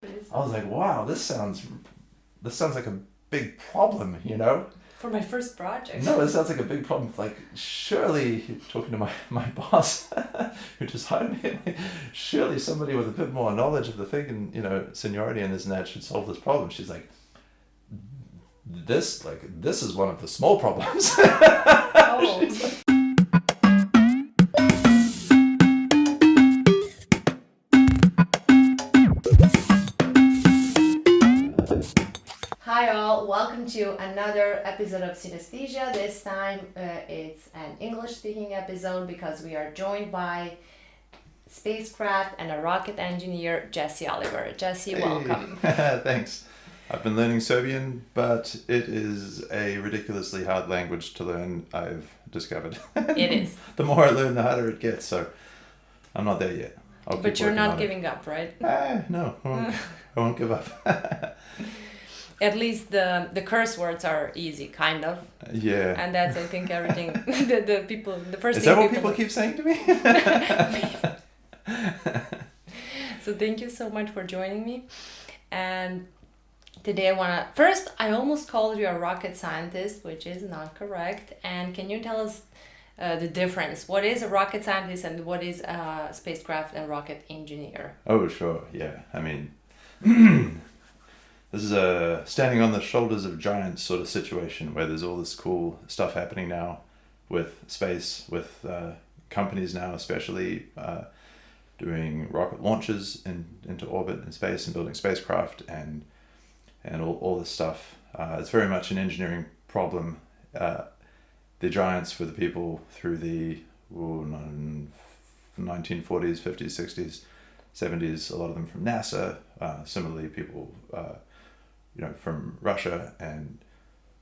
I was like, wow, this sounds like a big problem, you know? For my first project. No, it sounds like a big problem. Like, surely, talking to my boss, who just hired me, like, surely somebody with a bit more knowledge of the thing and, seniority and this and that should solve this problem. She's like, this is one of the small problems. Oh. Hi all, welcome to another episode of Sinestezija. This time it's an English-speaking episode because we are joined by spacecraft and a rocket engineer, Jesse Oliver. Jesse, welcome. Thanks. I've been learning Serbian, but it is a ridiculously hard language to learn, I've discovered. It is. The more I learn, the harder it gets, so I'm not there yet. But you're not giving up, right? No, I won't give up. At least the curse words are easy, kind of. Yeah. And that's, I think, everything. the people, the first Is thing that what people keep saying to me? So thank you so much for joining me. And today I almost called you a rocket scientist, which is not correct. And can you tell us the difference? What is a rocket scientist and what is a spacecraft and rocket engineer? Oh, sure. Yeah. I mean, this is a standing on the shoulders of giants sort of situation where there's all this cool stuff happening now with space, with companies now especially doing rocket launches into orbit in space and building spacecraft and all this stuff. It's very much an engineering problem. The giants were the people through the 1940s, 50s, 60s, 70s, a lot of them from NASA, similarly people from Russia, and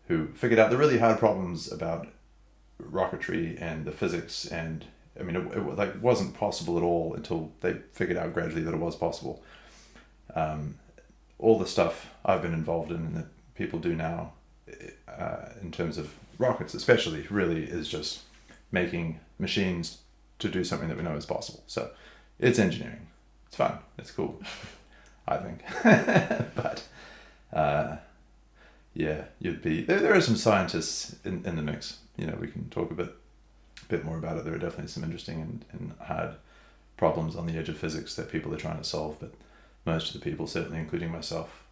who figured out the really hard problems about rocketry and the physics. And I mean, it wasn't possible at all until they figured out gradually that it was possible. All the stuff I've been involved in and that people do now, in terms of rockets especially, really is just making machines to do something that we know is possible. So it's engineering. It's fun. It's cool, I think. But there are some scientists in the mix. We can talk a bit more about it. There are definitely some interesting and hard problems on the edge of physics that people are trying to solve, but most of the people, certainly including myself,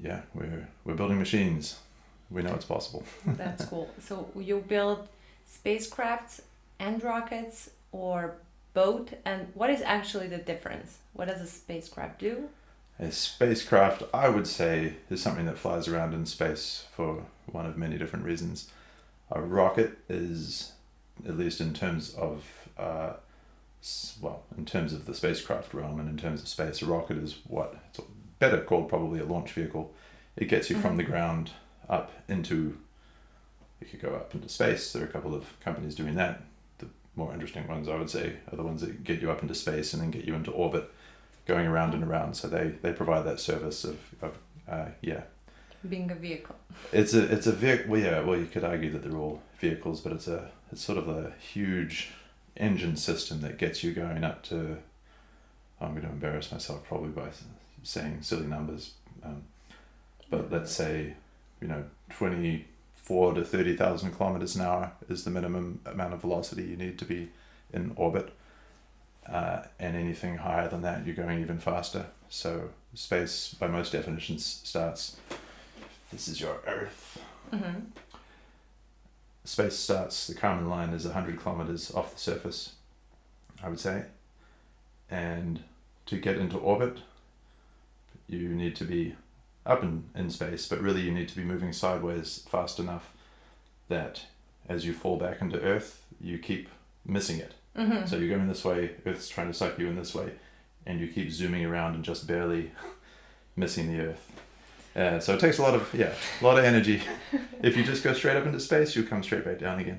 we're building machines. We know it's possible. That's cool. So you build spacecrafts and rockets, or both? And what is actually the difference? What does a spacecraft do? A spacecraft, I would say, is something that flies around in space for one of many different reasons. A rocket is, at least in terms of in terms of the spacecraft realm and in terms of space, a rocket is it's better called probably a launch vehicle. It gets you from the ground up into, you could go up into space. There are a couple of companies doing that. The more interesting ones, I would say, are the ones that get you up into space and then get you into orbit, going around and around. So they provide that service of being a vehicle. It's a vehicle. Well, you could argue that they're all vehicles, but it's sort of a huge engine system that gets you going up to, I'm going to embarrass myself probably by saying silly numbers, but let's say 24 to 30,000 kilometers an hour is the minimum amount of velocity you need to be in orbit, and anything higher than that you're going even faster. So space by most definitions starts, this is your Earth. Space starts, the Kármán line is 100 kilometers off the surface, I would say. And to get into orbit, you need to be up in space, but really you need to be moving sideways fast enough that as you fall back into Earth, you keep missing it. So you're going this way, Earth's trying to suck you in this way, and you keep zooming around and just barely missing the Earth. So it takes a lot of energy. If you just go straight up into space, you come straight back down again.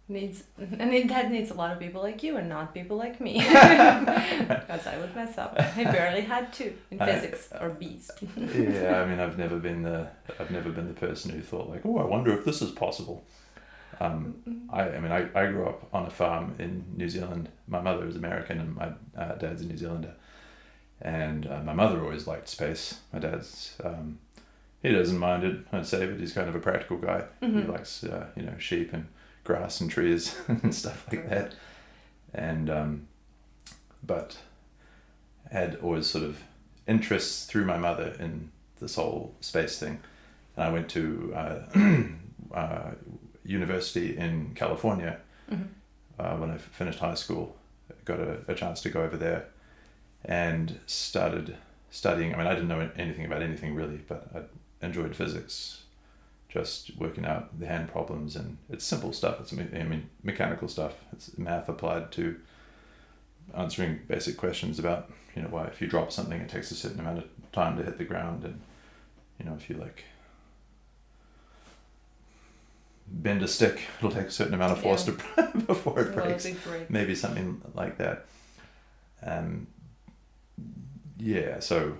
That needs a lot of people like you and not people like me. Because I would mess up. I barely had to in physics or B's. Yeah, I mean, I've never been the person who thought like, oh, I wonder if this is possible. I grew up on a farm in New Zealand. My mother is American and my dad's a New Zealander. And my mother always liked space. My dad's, he doesn't mind it, I'd say, but he's kind of a practical guy. He likes, sheep and grass and trees and stuff like that. And, but had always sort of interests through my mother in this whole space thing. And I went to university in California when I finished high school. Got a chance to go over there and started studying. I mean, I didn't know anything about anything really, but I enjoyed physics, just working out the hand problems, and it's simple stuff. It's mechanical stuff. It's math applied to answering basic questions about, why if you drop something, it takes a certain amount of time to hit the ground, and if you bend a stick, it'll take a certain amount of force before it breaks. Maybe something like that. So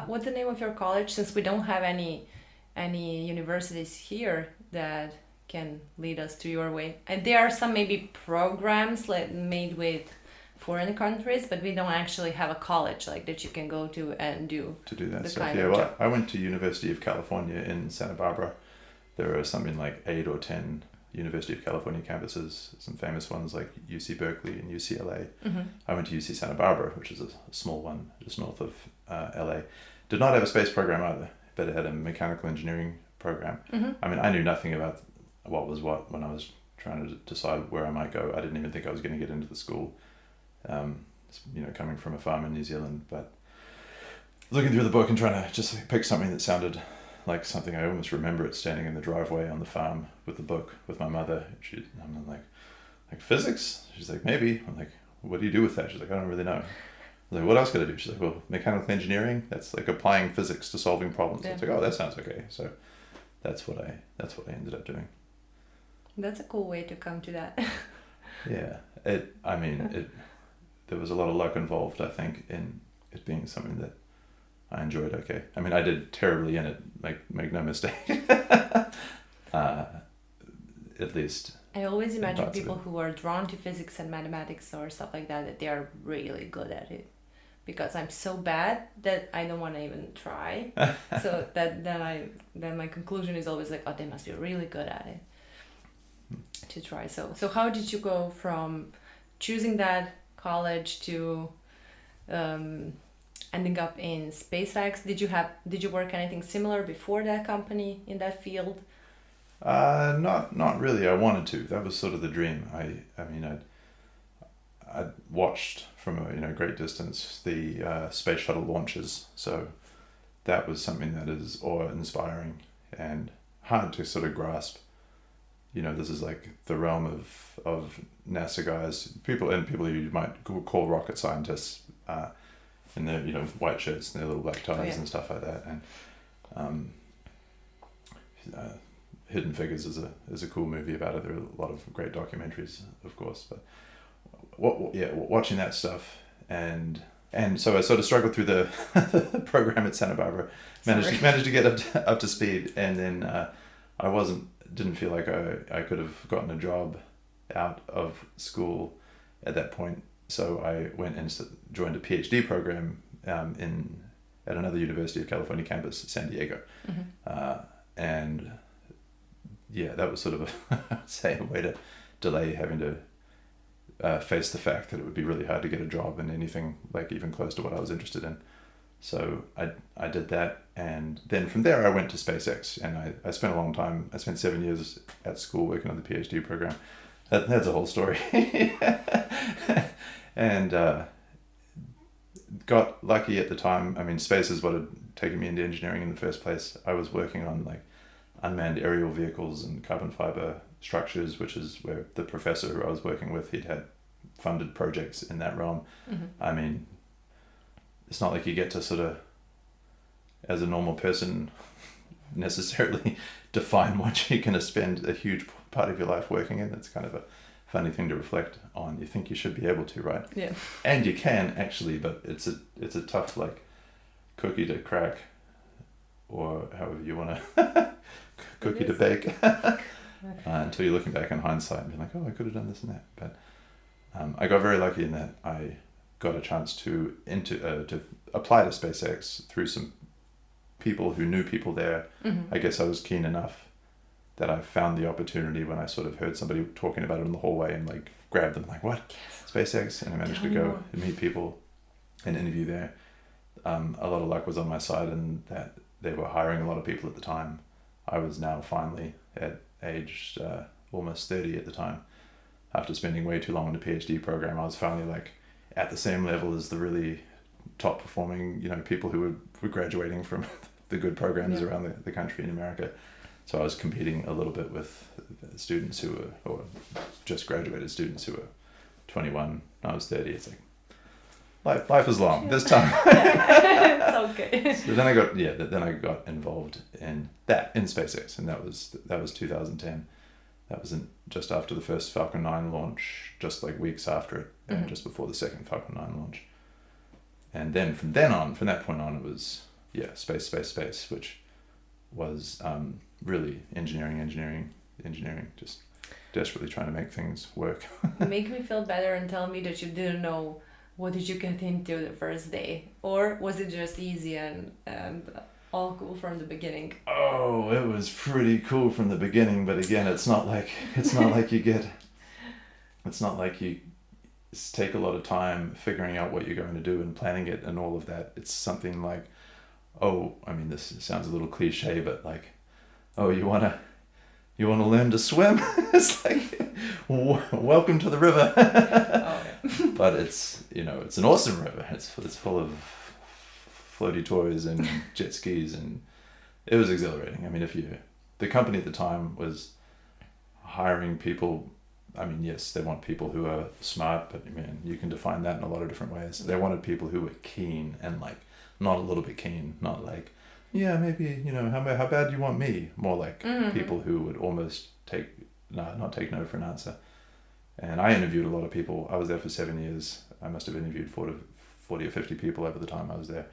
what's the name of your college, since we don't have any universities here that can lead us to your way? And there are some maybe programs made with foreign countries, but we don't actually have a college like that you can go to and do that stuff. I went to University of California in Santa Barbara. There are something like 8 or 10 University of California campuses, some famous ones like UC Berkeley and UCLA. I went to UC Santa Barbara, which is a small one just north of LA. Did not have a space program either, but it had a mechanical engineering program. I mean, I knew nothing about what was what when I was trying to decide where I might go. I didn't even think I was going to get into the school, coming from a farm in New Zealand. But looking through the book and trying to just pick something that sounded like something, I almost remember it standing in the driveway on the farm with the book with my mother. I'm like physics? She's like, maybe. I'm like, what do you do with that? She's like, I don't really know. I was like, what else could I do? She's like, well, mechanical engineering, that's like applying physics to solving problems. Yeah. It's like, oh, that sounds okay. So that's what I ended up doing. That's a cool way to come to that. Yeah. There was a lot of luck involved, I think, in it being something that I enjoyed. Okay. I mean, I did terribly in it, make no mistake. At least. I always imagine people who are drawn to physics and mathematics or stuff like that they are really good at it. Because I'm so bad that I don't want to even try. So then my conclusion is always like, oh, they must be really good at it to try. So how did you go from choosing that college to ending up in SpaceX? Did you work anything similar before that company in that field? Not really. I wanted to. That was sort of the dream. I'd watched from a great distance the space shuttle launches, so that was something that is awe-inspiring and hard to sort of grasp. This is like the realm of NASA guys, people you might call rocket scientists, in their white shirts and their little black ties and stuff like that. And Hidden Figures is a cool movie about it. There are a lot of great documentaries, of course, but watching that stuff and so I sort of struggled through the program at Santa Barbara, managed to get up to speed, and then didn't feel like I could have gotten a job out of school at that point. So I went and joined a PhD program at another University of California campus, San Diego. And that was sort of a way to delay having to face the fact that it would be really hard to get a job in anything like even close to what I was interested in. So I did that, and then from there I went to SpaceX, and I spent a long time. I spent 7 years at school working on the PhD program. That's a whole story. And got lucky at the time. I mean, space is what had taken me into engineering in the first place. I was working on unmanned aerial vehicles and carbon fiber structures, which is where the professor who I was working with, he'd had funded projects in that realm. I mean, it's not like you get to sort of, as a normal person, necessarily define what you're going to spend a huge part of your life working in. It's kind of a funny thing to reflect on. You think you should be able to, right? Yeah. And you can actually, but it's a tough cookie to crack, or however you want to cookie to bake. until you're looking back in hindsight and be like, oh, I could have done this and that. But I got very lucky in that I got a chance to apply to SpaceX through some people who knew people there. I guess I was keen enough that I found the opportunity when I sort of heard somebody talking about it in the hallway and like grabbed them like, what? SpaceX? And I managed to go and meet people and interview there. A lot of luck was on my side and that they were hiring a lot of people at the time. I was now finally at age almost 30 at the time. After spending way too long in the PhD program, I was finally like at the same level as the really top performing, people who were graduating from the good programs around the country in America. So I was competing a little bit with students who were, or just graduated students who were 21. I was 30. It's like, life is long. This time. It's okay. So then I got involved in SpaceX, and that was 2010. That was just after the first Falcon 9 launch, just like weeks after it, and just before the second Falcon 9 launch. And then from that point on, it was space, which was really engineering, just desperately trying to make things work. Make me feel better and tell me that you didn't know what did you get into the first day, or was it just easy and all cool from the beginning? Oh, it was pretty cool from the beginning, but again, it's not like you take a lot of time figuring out what you're going to do and planning it and all of that. It's something like, this sounds a little cliche, but like, you want to learn to swim? It's like, welcome to the river. But it's an awesome river. It's full of floaty toys and jet skis, and it was exhilarating. I mean, the company at the time was hiring people. I mean, yes, they want people who are smart, but you can define that in a lot of different ways. They wanted people who were keen and like not a little bit keen, not like, maybe, how bad do you want me? More like people who would almost not take no for an answer. And I interviewed a lot of people. I was there for 7 years. I must have interviewed 40 or 50 people over the time I was there.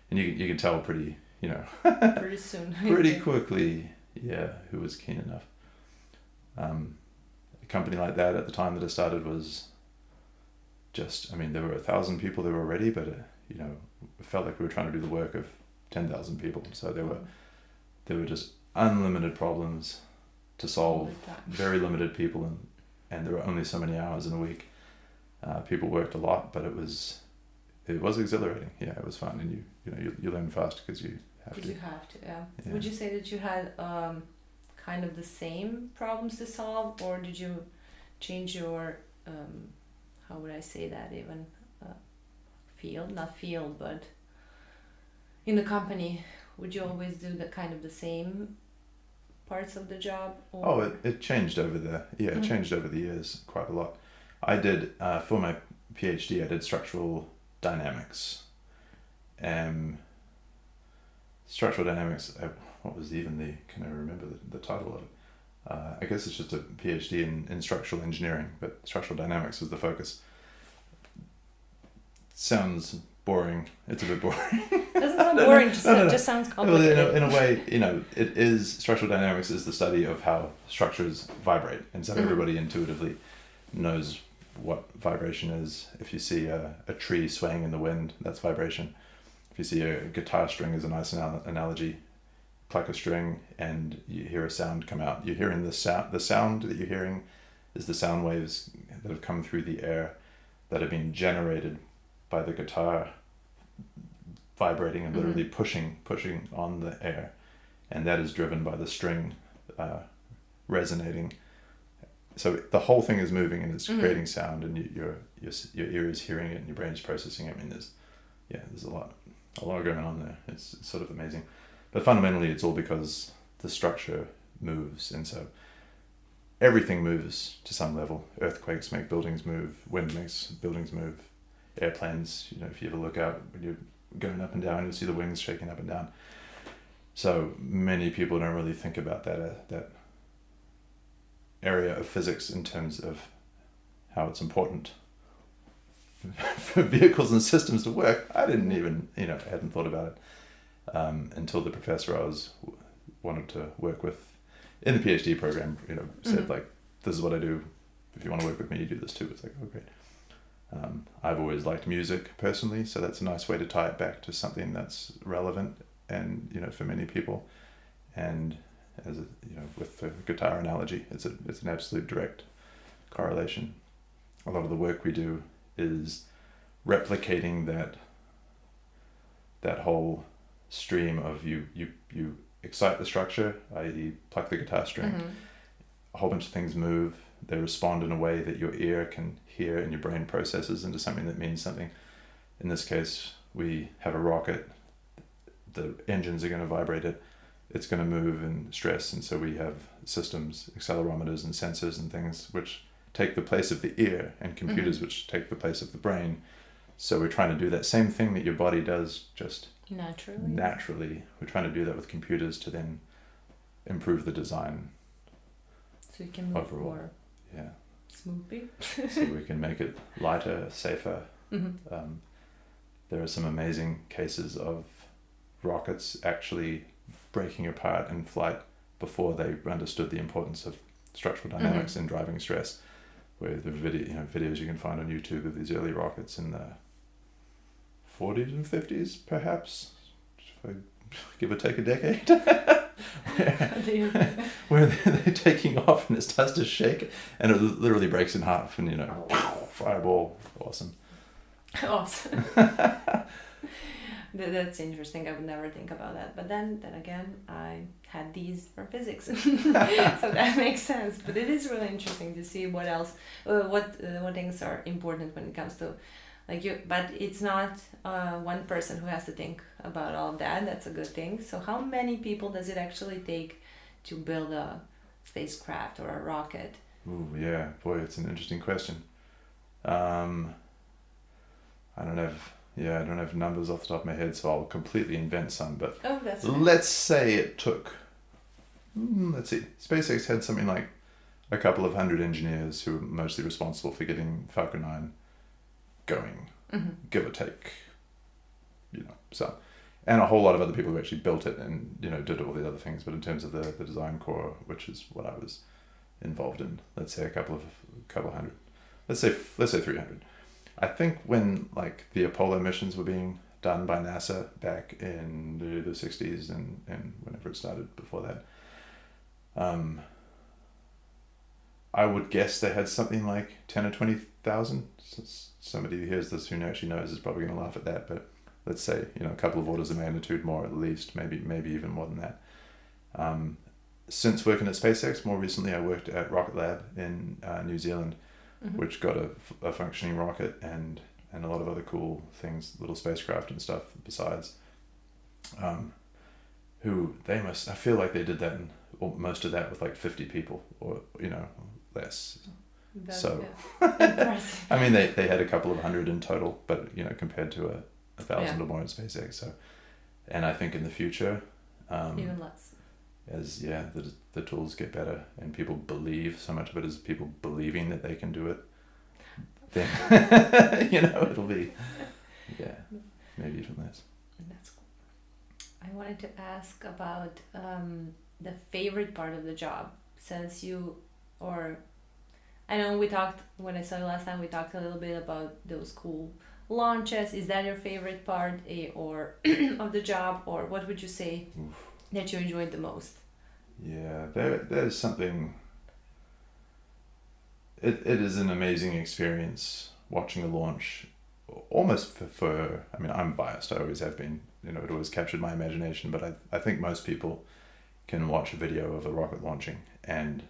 And you can tell pretty, pretty soon. pretty quickly, who was keen enough. A company like that at the time that I started was just, there were 1,000 people there already, but, it felt like we were trying to do the work of 10,000 people. So there were just unlimited problems to solve, very limited people, and there were only so many hours in a week. People worked a lot, but it was exhilarating. Yeah, it was fun, and you learn fast because you have to. You have to, yeah. Would you say that you had kind of the same problems to solve, or did you change your how would I say that even field, but in the company, would you always do the same parts of the job? Or? It changed over it changed over the years quite a lot. I did for my PhD, I did structural dynamics. Structural dynamics. What was can I remember the title of it? I guess it's just a PhD in structural engineering, but structural dynamics was the focus. Sounds boring. It's a bit boring. Doesn't sound boring. Just sounds complicated. Well, in a way, it is. Structural dynamics is the study of how structures vibrate, and so everybody intuitively knows what vibration is. If you see a tree swaying in the wind, that's vibration. If you see a guitar string as a nice analogy, pluck a string and you hear a sound come out. You're hearing the sound. The sound that you're hearing is the sound waves that have come through the air that have been generated by the guitar vibrating and literally pushing on the air, and that is driven by the string resonating. So the whole thing is moving and it's creating sound, and your ear is hearing it and your brain is processing it. There's a lot going on there. It's sort of amazing, but fundamentally it's all because the structure moves, and so everything moves to some level. Earthquakes make buildings move. Wind makes buildings move. Airplanes, if you ever look out when you're going up and down, you'll see the wings shaking up and down. So many people don't really think about that area of physics in terms of how it's important for vehicles and systems to work. I didn't even, hadn't thought about it until the professor I wanted to work with in the PhD program, said like, this is what I do. If you want to work with me, you do this too. It's like, oh, great. I've always liked music personally, so that's a nice way to tie it back to something that's relevant and, for many people. And as with the guitar analogy, it's an absolute direct correlation. A lot of the work we do is replicating that whole stream of you excite the structure, i.e. pluck the guitar string, a whole bunch of things move, they respond in a way that your ear can hear and your brain processes into something that means something. In this case, we have a rocket, the engines are going to vibrate it, it's going to move in stress, and so we have systems, accelerometers and sensors and things which take the place of the ear, and computers which take the place of the brain. So we're trying to do that same thing that your body does just naturally. We're trying to do that with computers to then improve the design. So you can move overall. More smoothly. So we can make it lighter, safer. There are some amazing cases of rockets actually breaking apart in flight before they understood the importance of structural dynamics and driving stress. Where the videos you can find on YouTube of these early rockets in the 40s and 50s, perhaps, if I give or take a decade, where they're taking off and it starts to shake and it literally breaks in half, and fireball, awesome. Awesome. That's interesting. I would never think about that. But then again, I had these from physics, so that makes sense. But it is really interesting to see what else, what things are important when it comes to, like you. But it's not one person who has to think about all of that. That's a good thing. So how many people does it actually take to build a spacecraft or a rocket? Ooh, yeah, boy, it's an interesting question. I don't have numbers off the top of my head, so I'll completely invent some. But let's say it took, SpaceX had something like a couple of hundred engineers who were mostly responsible for getting Falcon 9 going, give or take, some. And a whole lot of other people who actually built it and, did all the other things. But in terms of the design core, which is what I was involved in, let's say a couple hundred. Let's say 300. I think when the Apollo missions were being done by NASA back in the 60s and whenever it started before that, I would guess they had something like 10 or 20,000. Somebody who hears this who actually knows is probably going to laugh at that, but let's say a couple of orders of magnitude more at least, maybe even more than that. Since working at SpaceX, more recently I worked at Rocket Lab in New Zealand, which got a functioning rocket and a lot of other cool things, little spacecraft and stuff besides. I feel like they did that most of that with 50 people or less. Impressive. I mean they had a couple of hundred in total, but compared to 1,000 or more in SpaceX. So, and I think in the future, even less. As the tools get better and people believe, so much of it is people believing that they can do it, then it'll be maybe even less. That's cool. I wanted to ask about the favorite part of the job, since I know we talked, when I saw you last time, we talked a little bit about those cool launches. Is that your favorite part or of the job, or what would you say that you enjoyed the most? Yeah, there's something. It is an amazing experience watching a launch, almost for I mean, I'm biased, I always have been, it always captured my imagination, but I think most people can watch a video of a rocket launching and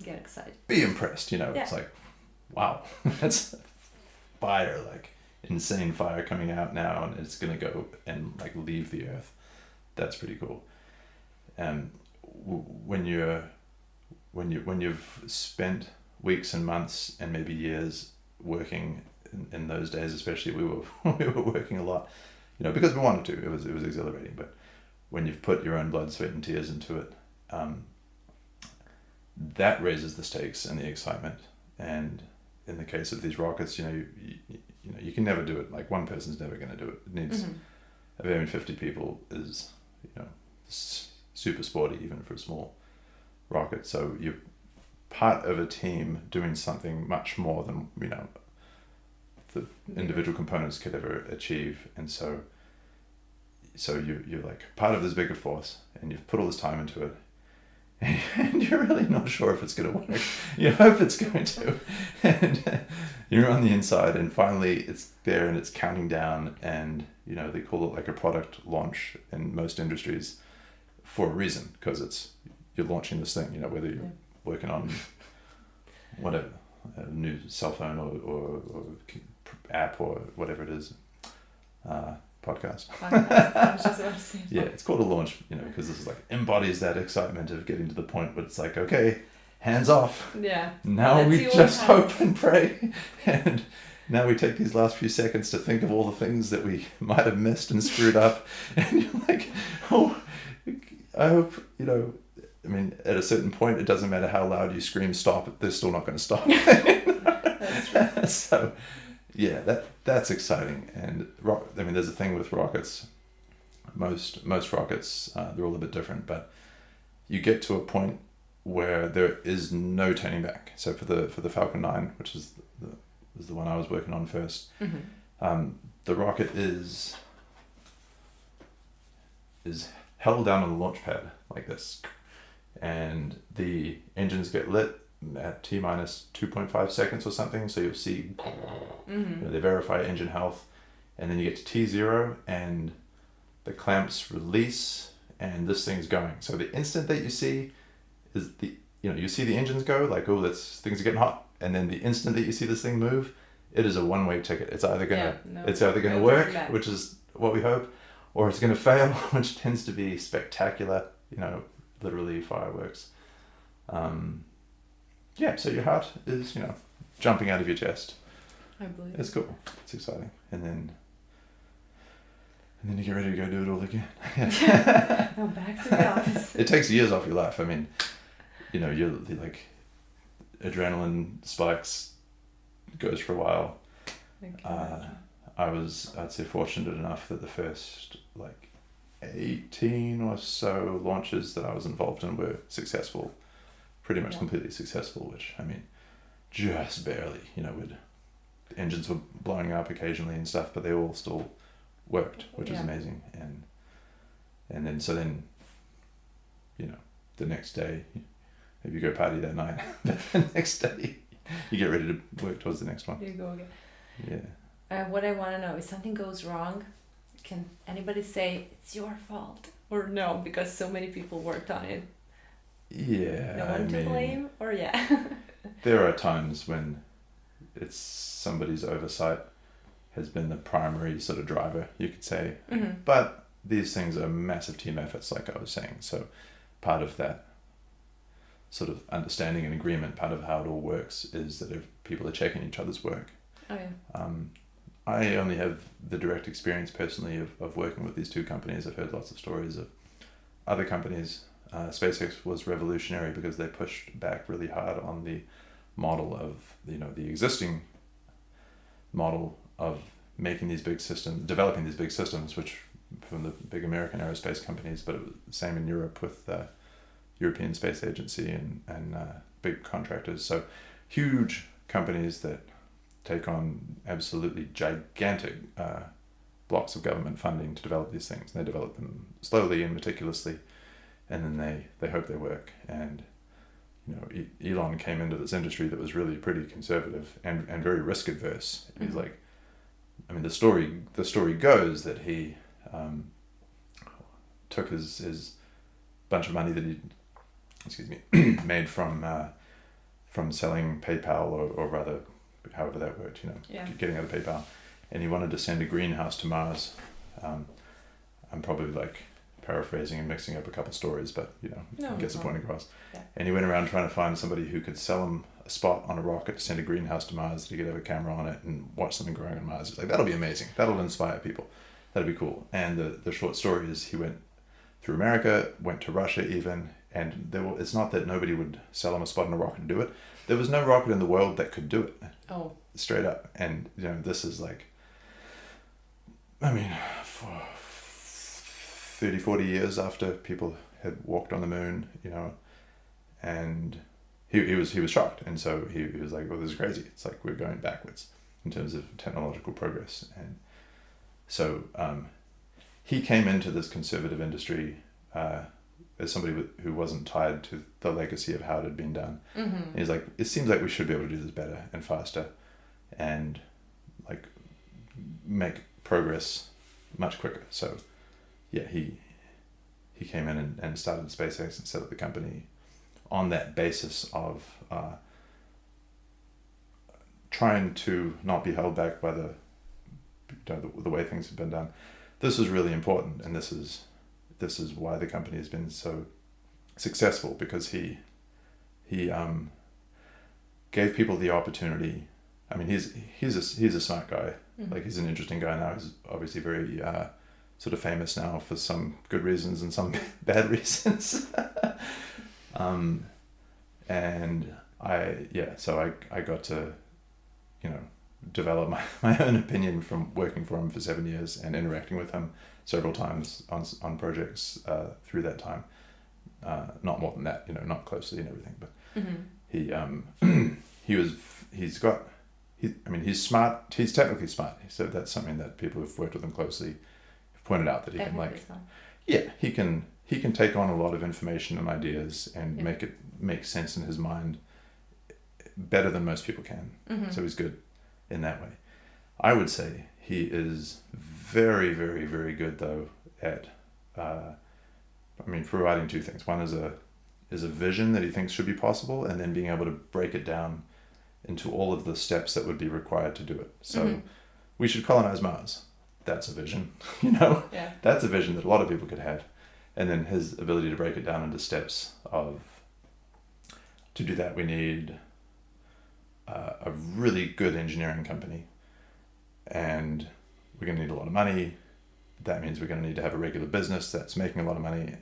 get excited, be impressed, It's like, wow, that's fire, insane fire coming out now, and it's gonna go and leave the earth. That's pretty cool. And when you've spent weeks and months and maybe years working in those days, especially we were working a lot, because we wanted to. It was exhilarating. But when you've put your own blood, sweat, and tears into it, that raises the stakes and the excitement. And in the case of these rockets, you can never do it. One person's never going to do it. It needs having 50 people is super sporty even for a small rocket. So you're part of a team doing something much more than, the individual components could ever achieve. And so you're like part of this bigger force, and you've put all this time into it, and you're really not sure if it's going to work. You hope it's going to, and you're on the inside, and finally it's there and it's counting down, and they call it like a product launch in most industries for a reason, because you're launching this thing, whether you're working on whatever, a new cell phone or app or whatever it is, podcast. I was just about to say. Yeah, it's called a launch, because this is like embodies that excitement of getting to the point where it's like, okay, hands off. Yeah. Now we just hope and pray, and now we take these last few seconds to think of all the things that we might have missed and screwed up, and you're like, oh, I hope, at a certain point, it doesn't matter how loud you scream stop, they're still not going to stop. That's true. So, yeah, that's exciting. And there's a thing with rockets. Most rockets, they're all a bit different, but you get to a point where there is no turning back. So for the Falcon 9, which is the one I was working on first, the rocket is held down on the launch pad like this, and the engines get lit at T-minus 2.5 seconds or something. So you'll see they verify engine health, and then you get to T0 and the clamps release and this thing's going. So the instant that you see is you see the engines go, like, oh, things are getting hot, and then the instant that you see this thing move, it is a one-way ticket. It's either gonna work, which is what we hope, or it's gonna fail, which tends to be spectacular, literally fireworks. So your heart is, jumping out of your chest. I believe it's cool. It's exciting. And then you get ready to go do it all again. Go back to the office. It takes years off your life. You're like, adrenaline spikes, goes for a while. I'd say fortunate enough that the first 18 or so launches that I was involved in were successful, pretty much completely successful, which, just barely, the engines were blowing up occasionally and stuff, but they all still worked, which is amazing. And then, the next day, if you go party that night, the next day, you get ready to work towards the next one. You go again. Yeah. What I want to know is, something goes wrong, can anybody say it's your fault, or no, because so many people worked on it? Yeah. No one to blame, or there are times when it's somebody's oversight has been the primary sort of driver, you could say. But these things are massive team efforts, like I was saying. So part of that sort of understanding and agreement, part of how it all works, is that if people are checking each other's work. I only have the direct experience personally of working with these two companies. I've heard lots of stories of other companies. SpaceX was revolutionary because they pushed back really hard on the model of, the existing model of making these big systems, developing these big systems, which from the big American aerospace companies, but it was the same in Europe with the European Space Agency and big contractors. So huge companies that take on absolutely gigantic blocks of government funding to develop these things. And they develop them slowly and meticulously, and then they hope they work. And Elon came into this industry that was really pretty conservative and very risk adverse. He's like, the story goes that he took his bunch of money that he made from selling PayPal, or rather, however that worked, getting out of PayPal, and he wanted to send a greenhouse to Mars. I'm probably paraphrasing and mixing up a couple stories, but gets the point across. Yeah. And he went around trying to find somebody who could sell him a spot on a rocket to send a greenhouse to Mars, that he could have a camera on it and watch something growing on Mars. He's like, that'll be amazing. That'll inspire people. That'll be cool. And the short story is, he went through America, went to Russia even, and it's not that nobody would sell him a spot on a rocket to do it. There was no rocket in the world that could do it. Oh. Straight up. And, this is for 30, 40 years after people had walked on the moon, and he was shocked, and so he was like, well, this is crazy. It's like we're going backwards in terms of technological progress. And so he came into this conservative industry as somebody who wasn't tied to the legacy of how it had been done. Mm-hmm. He's like, it seems like we should be able to do this better and faster, and like make progress much quicker. So yeah, he came in and started SpaceX and set up the company on that basis of trying to not be held back by the way things have been done. This is really important, and this is why the company has been so successful, because he gave people the opportunity. I mean, he's a smart guy. Mm-hmm. Like, he's an interesting guy now. He's obviously very sort of famous now for some good reasons and some bad reasons. And so I got to, develop my own opinion from working for him for 7 years and interacting with him several times on projects through that time. Not more than that, not closely and everything, but mm-hmm. he's smart. He's technically smart. So that's something that people who've worked with him closely have pointed out, that he can take on a lot of information and ideas and make it make sense in his mind better than most people can. Mm-hmm. So he's good in that way. I would say he is very, very, very good though at providing two things. One is a vision that he thinks should be possible, and then being able to break it down into all of the steps that would be required to do it. So we should colonize Mars. That's a vision, Yeah. That's a vision that a lot of people could have. And then his ability to break it down into steps of, to do that, we need a really good engineering company, and we're going to need a lot of money. That means we're going to need to have a regular business that's making a lot of money,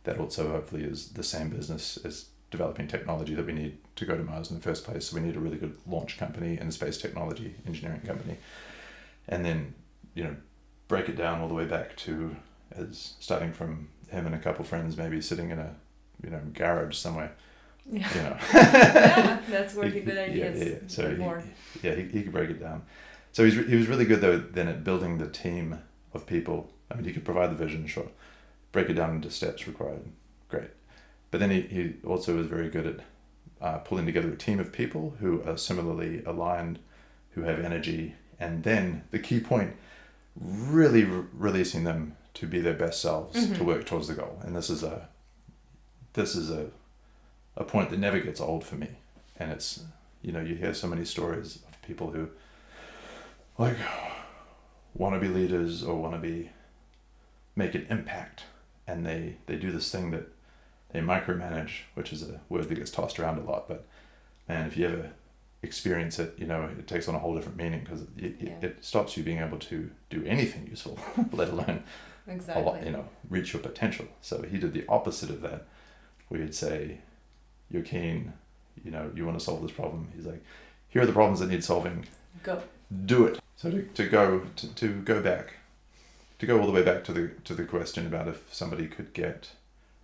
that also hopefully is the same business as developing technology that we need to go to Mars in the first place. So we need a really good launch company and a space technology engineering company. And then, break it down all the way back to, as starting from him and a couple friends maybe sitting in a, garage somewhere. Yeah. Yeah, that's where the good ideas. Yeah. So he could break it down. So he was really good though then at building the team of people. I mean, he could provide the vision, sure. Break it down into steps required, great. But then he also was very good at pulling together a team of people who are similarly aligned, who have energy, and then the key point, really releasing them to be their best selves, to work towards the goal. And this is a point that never gets old for me. And it's, you hear so many stories of people who like want to be leaders or want to make an impact, and they do this thing that they micromanage, which is a word that gets tossed around a lot, but man, if you ever experience it, it takes on a whole different meaning, because it stops you being able to do anything useful, let alone exactly. Reach your potential. So he did the opposite of that. We'd say, you're keen, you want to solve this problem. He's like, here are the problems that need solving. Go. Do it. So to go all the way back to the question about if somebody could get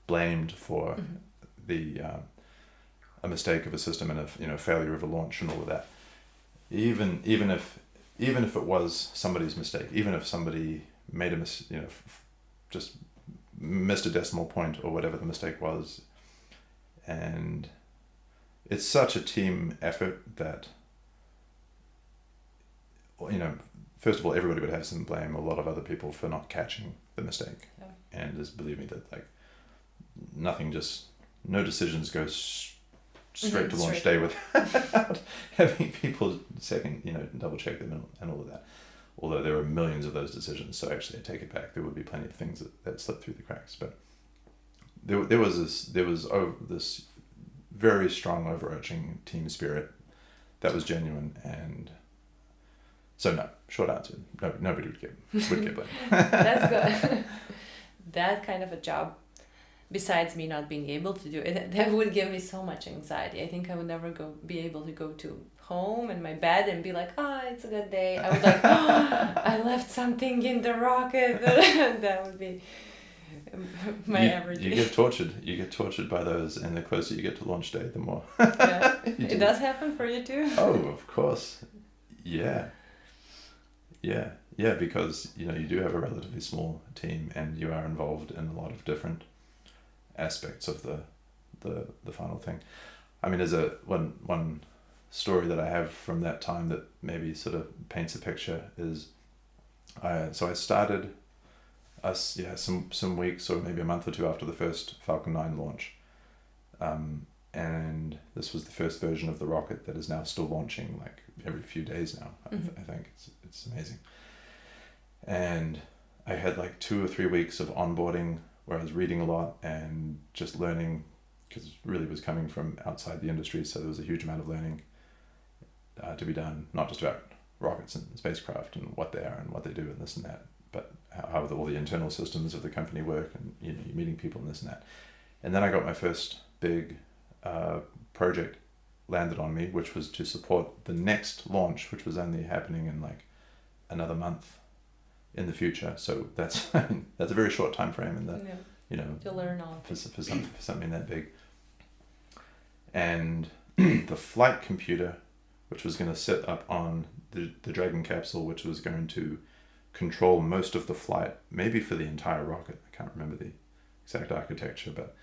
blamed for a mistake of a system and a failure of a launch and all of that. Even if it was somebody's mistake, even if somebody made just missed a decimal point or whatever the mistake was, and it's such a team effort that, first of all, everybody would have some blame, a lot of other people for not catching the mistake. Yeah. And just believe me that no decisions go straight to launch day without having people second, double check them and all of that. Although there are millions of those decisions, so actually I take it back. There would be plenty of things that slipped through the cracks, but there was this very strong overarching team spirit that was genuine. And so no, short answer, no, nobody would get blamed. That's good. That kind of a job, besides me not being able to do it, that would give me so much anxiety. I think I would never be able to go to home in my bed and be like, it's a good day. I would like, I left something in the rocket. That would be my average. You get tortured. You get tortured by those, and the closer you get to launch day, the more. Yeah. It does happen for you too? Oh, of course. Yeah. Yeah, because you do have a relatively small team, and you are involved in a lot of different aspects of the final thing. I mean, there's one story that I have from that time that maybe sort of paints a picture is, I started some weeks or maybe a month or two after the first Falcon 9 launch, and this was the first version of the rocket that is now still launching like every few days now. I think it's amazing. And I had like 2 or 3 weeks of onboarding where I was reading a lot and just learning, because it really was coming from outside the industry, so there was a huge amount of learning to be done, not just about rockets and spacecraft and what they are and what they do and this and that, but how all the internal systems of the company work, and you're meeting people and this and that. And then I got my first big project landed on me, which was to support the next launch, which was only happening in like another month in the future. So that's that's a very short time frame in the to learn all for something that big. And the flight computer, which was going to sit up on the Dragon capsule, which was going to control most of the flight, maybe for the entire rocket. I can't remember the exact architecture, but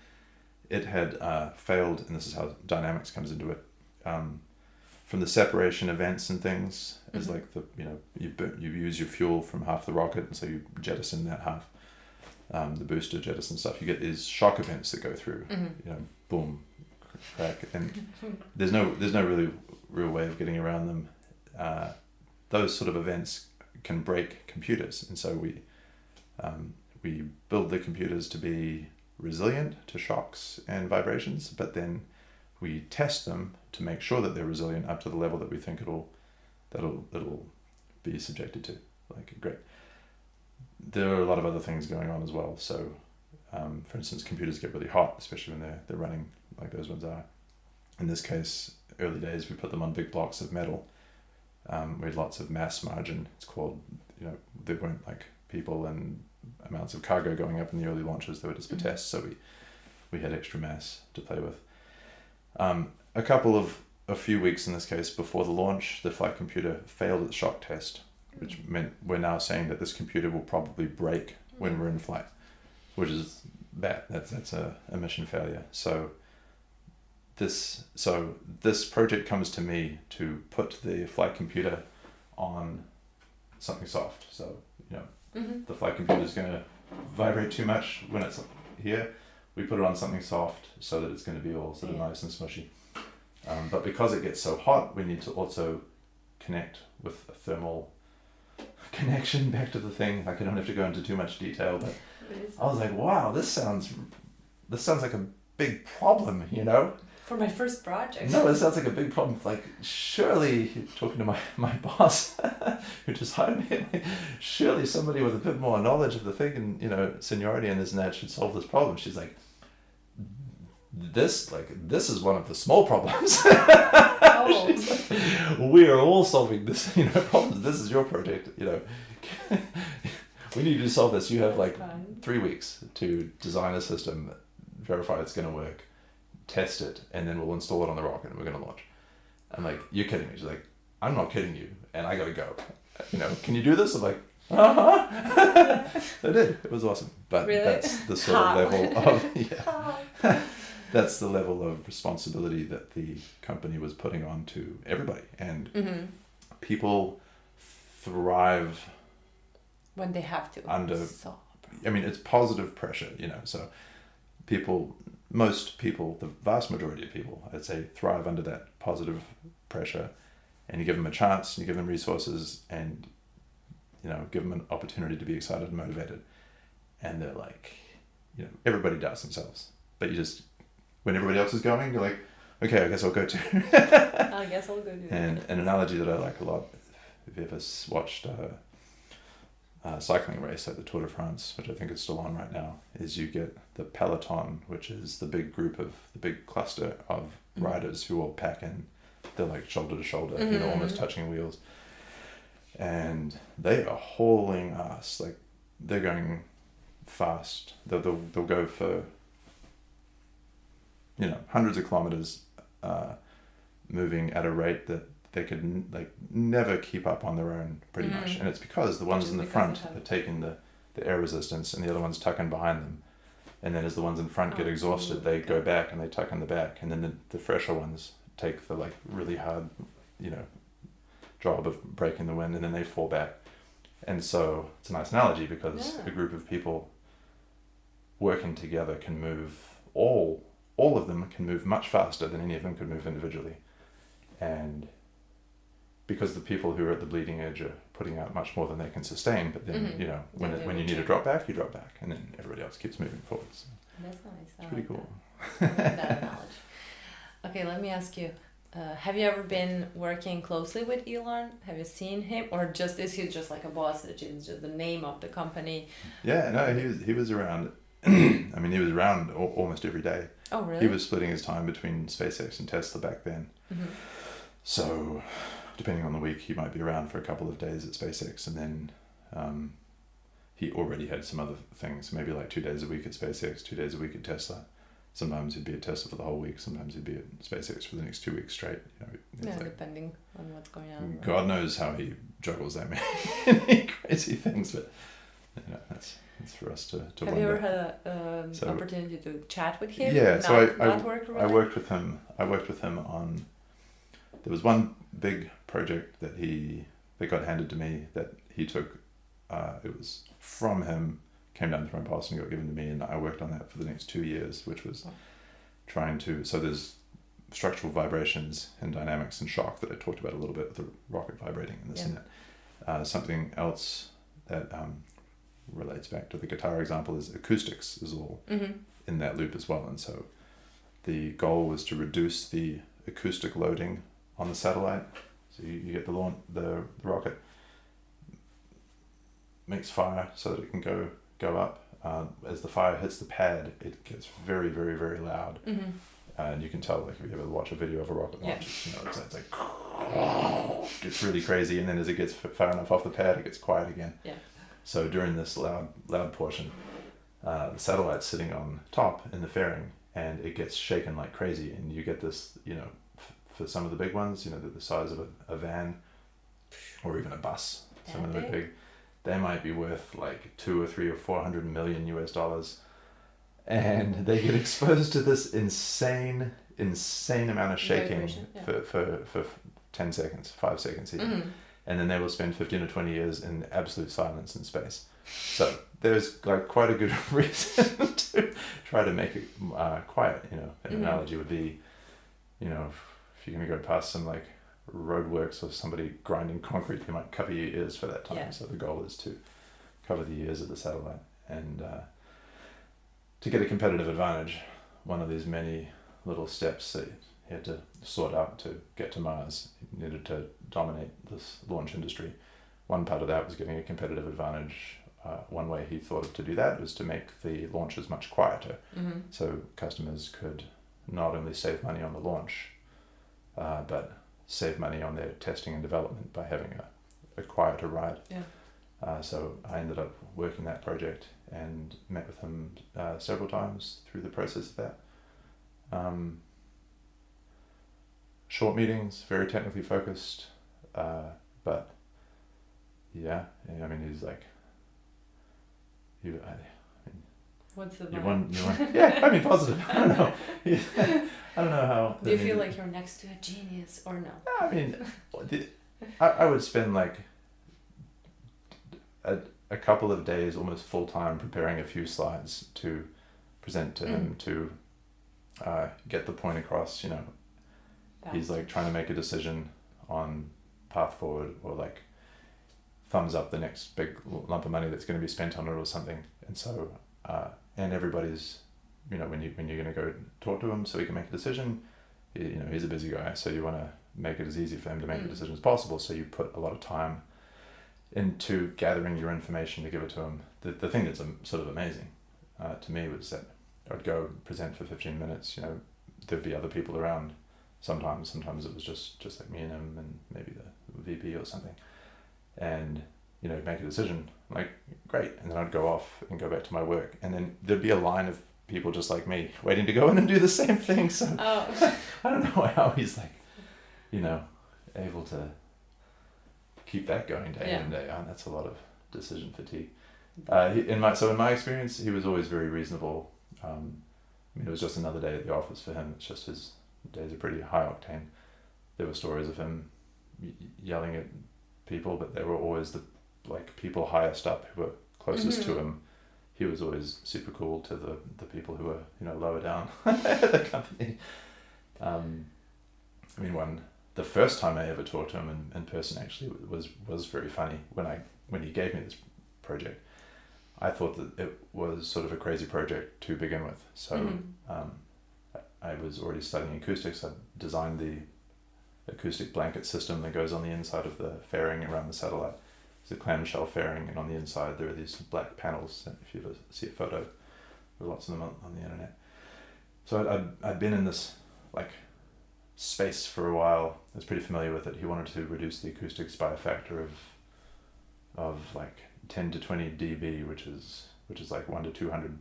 it had failed, and this is how dynamics comes into it. From the separation events and things, is like you use your fuel from half the rocket, and so you jettison that half. The booster jettison stuff. You get these shock events that go through. Boom, crack, and there's no really real way of getting around them. Those sort of events can break computers, and so we build the computers to be resilient to shocks and vibrations, but then we test them to make sure that they're resilient up to the level that we think it'll be subjected to. Like, great. There are a lot of other things going on as well. So, for instance, computers get really hot, especially when they're running like those ones are. In this case, early days, we put them on big blocks of metal. We had lots of mass margin. It's called, there weren't like people and amounts of cargo going up in the early launches. They were just for tests, so we had extra mass to play with. A few weeks in this case before the launch, the flight computer failed its shock test, which meant we're now saying that this computer will probably break when we're in flight, which is bad. That's a mission failure. So this project comes to me to put the flight computer on something soft. So the flight computer is going to vibrate too much when it's here. We put it on something soft so that it's going to be all sort of nice and smushy. But because it gets so hot, we need to also connect with a thermal connection back to the thing. Like, I don't have to go into too much detail, but I was like, wow, this sounds like a big problem, For my first project. No, it sounds like a big problem. Like, surely, talking to my boss, who just hired me, like, surely somebody with a bit more knowledge of the thing and, seniority and this and that should solve this problem. She's like, this is one of the small problems. Oh. Like, we are all solving this, problems. This is your project, we need you to solve this. You have like 3 weeks to design a system, verify it's going to work, test it, and then we'll install it on the rocket and we're going to launch. I'm like, you're kidding me. She's like, I'm not kidding you, and I gotta go. Can you do this? I'm like, I did. It was awesome. But really? That's the sort of level of that's the level of responsibility that the company was putting on to everybody, and people thrive when they have to under. I mean, it's positive pressure, So most people, the vast majority of people, I'd say, thrive under that positive pressure, and you give them a chance, and you give them resources, and give them an opportunity to be excited and motivated, and they're like, everybody doubts themselves, but you just, when everybody else is going, you're like, okay, I guess I'll go too. I guess I'll go do that. And an analogy that I like a lot, if you ever watched a cycling race like the Tour de France, which I think is still on right now, is you get the peloton, which is the big cluster of riders who all pack in. They're like shoulder to shoulder, almost touching wheels. And they are hauling ass. Like, they're going fast. They'll go for, hundreds of kilometers, moving at a rate that they could never keep up on their own, pretty much. And it's because the ones in the front are taking the air resistance, and the other ones tuck in behind them. And then as the ones in front get exhausted, they go back and they tuck in the back, and then the fresher ones take the really hard, job of breaking the wind, and then they fall back. And so it's a nice analogy, because a group of people working together can move, all of them can move much faster than any of them could move individually. And because the people who are at the bleeding edge are putting out much more than they can sustain, but then, when you need to drop back, you drop back, and then everybody else keeps moving forward. So that's nice. it's pretty cool. I like that knowledge. Okay, let me ask you, have you ever been working closely with Elon? Have you seen him, or is he just like a boss, that is just the name of the company? Yeah, no, he was around. I mean, he was around almost every day. Oh, really? He was splitting his time between SpaceX and Tesla back then. Mm-hmm. So, depending on the week, he might be around for a couple of days at SpaceX, and then he already had some other things, maybe like 2 days a week at SpaceX, 2 days a week at Tesla. Sometimes he'd be at Tesla for the whole week, sometimes he'd be at SpaceX for the next 2 weeks straight. Depending on what's going on. God knows how he juggles that many crazy things, but that's for us to Have wonder. you ever had an opportunity to chat with him? Yeah, I worked with him. on. There was one big project that got handed to me that he took. It was from him, came down through my boss and got given to me, and I worked on that for the next 2 years, which was trying to. So there's structural vibrations and dynamics and shock that I talked about a little bit with the rocket vibrating and this and that. Something else that relates back to the guitar example is acoustics is all in that loop as well. And so the goal was to reduce the acoustic loading on the satellite. So you get the rocket makes fire so that it can go up. As the fire hits the pad, it gets very, very, very loud. And you can tell, if you ever watch a video of a rocket launch, it's like it's really crazy, and then as it gets far enough off the pad, it gets quiet again. So during this loud portion, the satellite's sitting on top in the fairing, and it gets shaken like crazy, and you get this, for some of the big ones, the size of a van or even a bus. Some of them are big. They might be worth like $200 or $300 or $400 million US, and they get exposed to this insane amount of shaking for 10 seconds, 5 seconds even. And then they will spend 15 or 20 years in absolute silence in space. So there's quite a good reason to try to make it quiet. An analogy would be, if you're going to go past some roadworks or somebody grinding concrete, you might cover your ears for that time. So the goal is to cover the ears of the satellite. And to get a competitive advantage, one of these many little steps that he had to sort out to get to Mars, he needed to dominate this launch industry. One part of that was getting a competitive advantage. One way he thought of to do that was to make the launches much quieter. So customers could not only save money on the launch, but save money on their testing and development by having a quieter ride. So I ended up working that project and met with him several times through the process of that. Short meetings, very technically focused, but I mean, he's like, what's the you want yeah, I mean, positive. I don't know. I don't know how. Do you feel like you're next to a genius or no? I mean, I would spend a couple of days, almost full time, preparing a few slides to present to him to get the point across. He's trying to make a decision on path forward, or thumbs up the next big lump of money that's going to be spent on it or something. And so, and everybody's, when you're going to go talk to him so he can make a decision, he's a busy guy, so you want to make it as easy for him to make a decision as possible. So you put a lot of time into gathering your information to give it to him. The thing that's sort of amazing to me was that I'd go present for 15 minutes. There'd be other people around. Sometimes it was just like me and him and maybe the VP or something. And make a decision. I'm like, great. And then I'd go off and go back to my work. And then there'd be a line of people just like me waiting to go in and do the same thing. So I don't know how he's like, able to keep that going day in, day out. That's a lot of decision fatigue. In my experience, he was always very reasonable. It was just another day at the office for him. It's just his days are pretty high octane. There were stories of him yelling at people, but they were always the people highest up who were closest to him. He was always super cool to the people who were lower down the company. The first time I ever talked to him in person actually was very funny. When he gave me this project, I thought that it was sort of a crazy project to begin with. So I was already studying acoustics. I designed the acoustic blanket system that goes on the inside of the fairing around the satellite. It's a clamshell fairing, and on the inside there are these black panels. If you ever see a photo, there are lots of them on the internet. So I'd been in this space for a while. I was pretty familiar with it. He wanted to reduce the acoustics by a factor of 10 to 20 dB, which is 1 to 200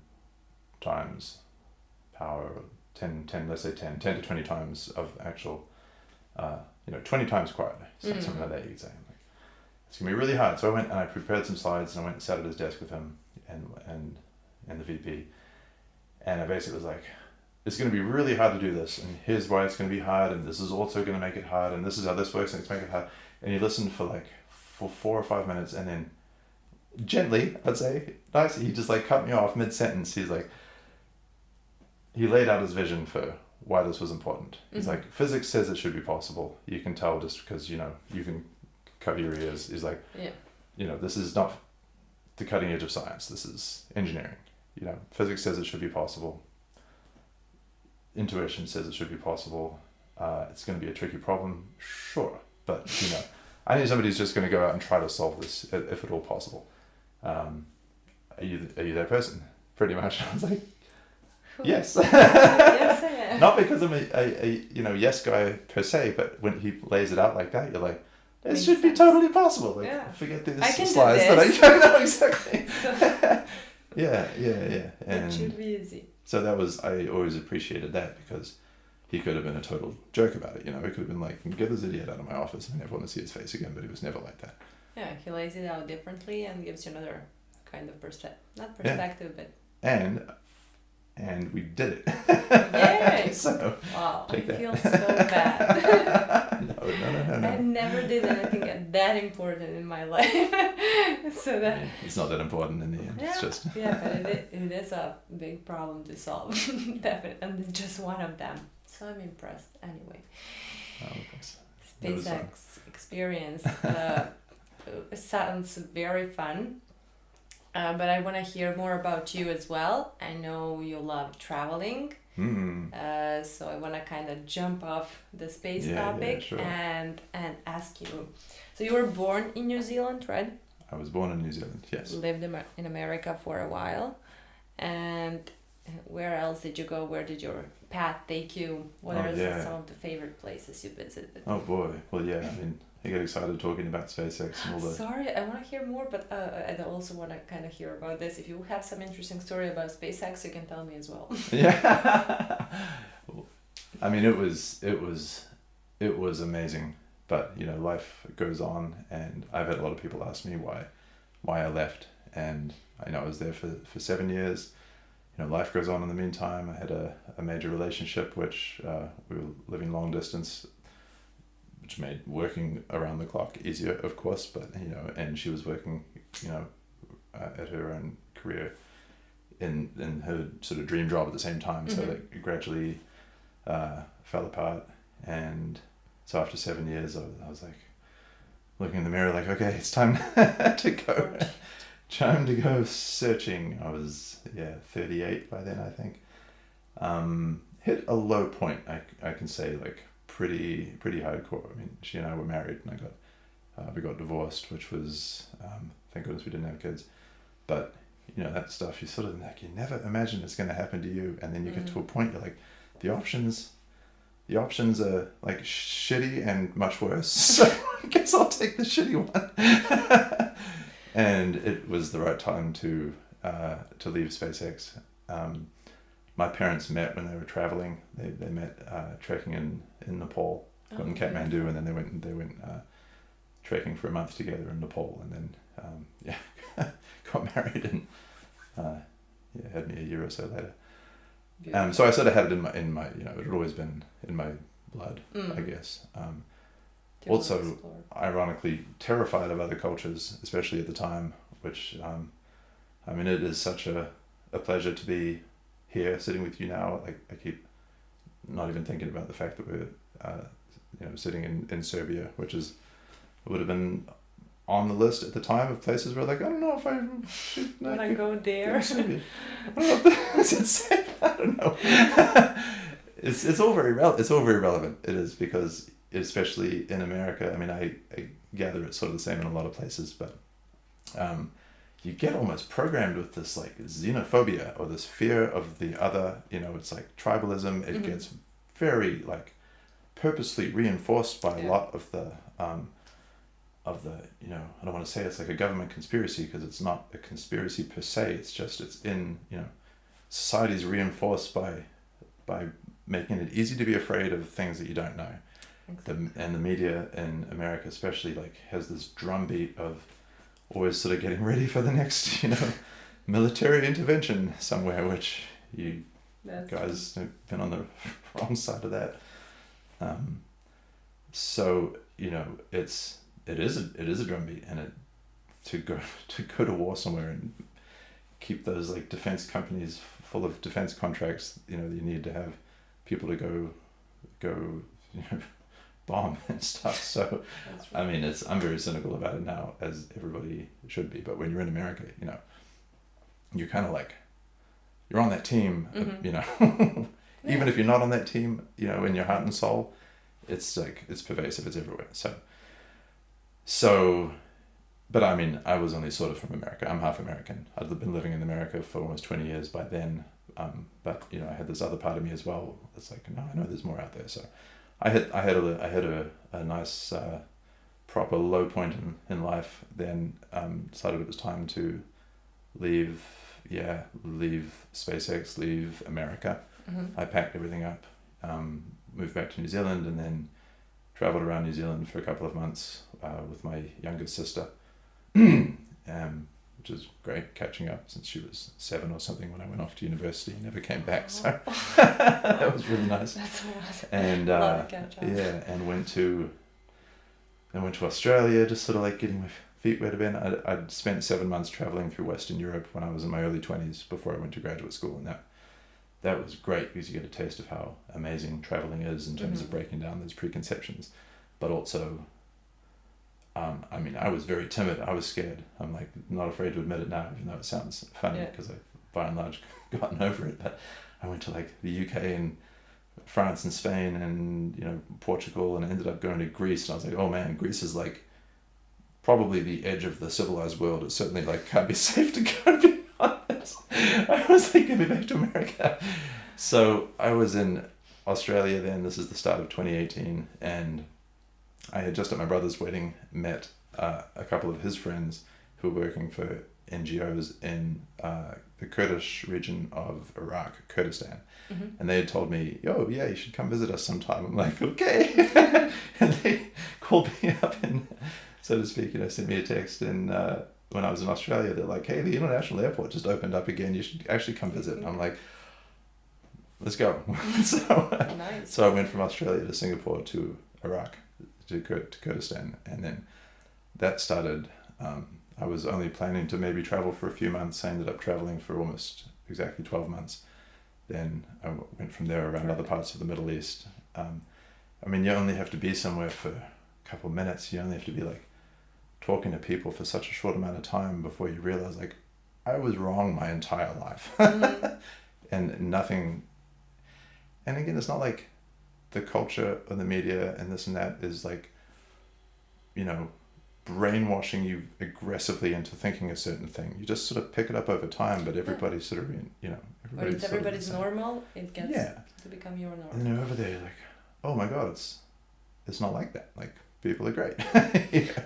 times power, 10 to 20 times of actual, 20 times quiet, something like that you could say. It's going to be really hard. So I went and I prepared some slides, and I went and sat at his desk with him and the VP. And I basically was like, it's going to be really hard to do this, and here's why it's going to be hard, and this is also going to make it hard, and this is how this works, and it's make it hard. And he listened for 4 or 5 minutes, and then gently, I'd say, nice, he just cut me off mid-sentence. He's like, he laid out his vision for why this was important. He's like, physics says it should be possible. You can tell just because, you can cover your ears. He's like, this is not the cutting edge of science. This is engineering. Physics says it should be possible. Intuition says it should be possible. It's going to be a tricky problem, sure. But, I need somebody who's just going to go out and try to solve this, if at all possible. Are you that person? Pretty much. I was like, yes. Yes, I am. Not because I'm a yes guy per se, but when he lays it out like that, you're like, it should be totally possible. Forget these slides that I don't know exactly. Yeah. And it should be easy. So I always appreciated that, because he could have been a total jerk about it. It could have been like, get this idiot out of my office. I never want to see his face again, but he was never like that. Yeah, he lays it out differently and gives you another kind of perspective, but... And we did it. Yay! So, wow, I that. feel so bad. No. I never did anything that important in my life. So that... it's not that important in the end. Yeah, it's just... yeah, but it is a big problem to solve. Definitely. And it's just one of them. So I'm impressed anyway. Thanks. SpaceX experience sounds very fun. But I want to hear more about you as well. I know you love traveling. So I want to kind of jump off the space topic sure. and ask you. So you were born in New Zealand, right? I was born in New Zealand, yes. Lived in America for a while. And where else did you go? Where did your path take you? What are some of the favorite places you visited? Oh boy. Well, yeah, I get excited talking about SpaceX and all that. Sorry, I want to hear more, but I also want to kind of hear about this. If you have some interesting story about SpaceX, you can tell me as well. Yeah. It was amazing, but life goes on, and I've had a lot of people ask me why I left, and I was there for 7 years. Life goes on in the meantime. I had a major relationship, which we were living long distance, which made working around the clock easier, of course, but, and she was working, at her own career in her sort of dream job at the same time. So that gradually fell apart. And so after 7 years, I was like looking in the mirror, like, okay, it's time to go. Time to go searching. I was 38 by then, I think. Hit a low point, I can say, like pretty hardcore. She and I were married, and we got divorced, which was thank goodness we didn't have kids. But that stuff, you sort of you never imagine it's going to happen to you, and then you get to a point you're like, the options are like shitty and much worse. So I guess I'll take the shitty one. And it was the right time to leave SpaceX. My parents met when they were traveling. They met trekking in Nepal, in Kathmandu, and then they went trekking for a month together in Nepal, and then got married and had me a year or so later. So I sort of had it in my it had always been in my blood, I guess. Also, ironically, terrified of other cultures, especially at the time, which, it is such a pleasure to be here sitting with you now. I keep not even thinking about the fact that we're, sitting in Serbia, would have been on the list at the time of places where I don't know if I should go there. Serbia. I don't know if that's safe. I don't know. It's all very relevant. It is, because especially in America, I gather it's sort of the same in a lot of places, but you get almost programmed with this xenophobia or this fear of the other. It's like tribalism. It gets very purposely reinforced by a lot of the I don't want to say it's like a government conspiracy, because it's not a conspiracy per se. It's just society's reinforced by making it easy to be afraid of things that you don't know. Exactly. And the media in America especially has this drumbeat of always sort of getting ready for the next military intervention somewhere, which you guys have been on the wrong side of that. So it is a drumbeat, and to go to war somewhere and keep those defense companies full of defense contracts, you need to have people to go bomb and stuff. So right. I'm very cynical about it now, as everybody should be. But when you're in America, you're kind of you're on that team, even if you're not on that team, in your heart and soul, it's it's pervasive, it's everywhere. So, but I was only sort of from America. I'm half American. I'd been living in America for almost 20 years by then. But I had this other part of me as well. It's no, I know there's more out there. So I had a nice proper low point in life. Then decided it was time to leave SpaceX, leave America. Mm-hmm. I packed everything up, moved back to New Zealand, and then traveled around New Zealand for a couple of months with my younger sister, which is great, catching up, since she was 7 or something when I went off to university and never came back. So that was really nice. That's awesome. And and went to Australia, just sort of getting my feet wet again. I'd spent 7 months traveling through Western Europe when I was in my early 20s before I went to graduate school, and that was great, because you get a taste of how amazing traveling is in terms of breaking down those preconceptions. But also, I was very timid. I was scared. I'm not afraid to admit it now, even though it sounds funny, because I've by and large gotten over it. But I went to the UK and France and Spain and Portugal, and I ended up going to Greece, and I was oh man, Greece is probably the edge of the civilized world. It's certainly can't be safe to go, to be honest. I was get me back to America. So I was in Australia then. This is the start of 2018, and I had just at my brother's wedding met a couple of his friends who were working for NGOs in the Kurdish region of Iraq, Kurdistan. Mm-hmm. And they had told me, yeah, you should come visit us sometime. I'm okay. And they called me up and, so to speak, sent me a text. And when I was in Australia, they're hey, the international airport just opened up again. You should actually come visit. And I'm let's go. Nice. So I went from Australia to Singapore to Iraq, to Kurdistan. And then that started, I was only planning to maybe travel for a few months. I ended up traveling for almost exactly 12 months. Then I went from there around other parts of the Middle East. You only have to be somewhere for a couple of minutes. You only have to be talking to people for such a short amount of time before you realize I was wrong my entire life. Mm-hmm. And nothing. And again, it's not the culture or the media and this and that is brainwashing you aggressively into thinking a certain thing. You just sort of pick it up over time, but everybody's sort of when it's everybody's normal, it gets to become your normal. And then over there, you're oh my God, it's not like that. People are great. Yeah.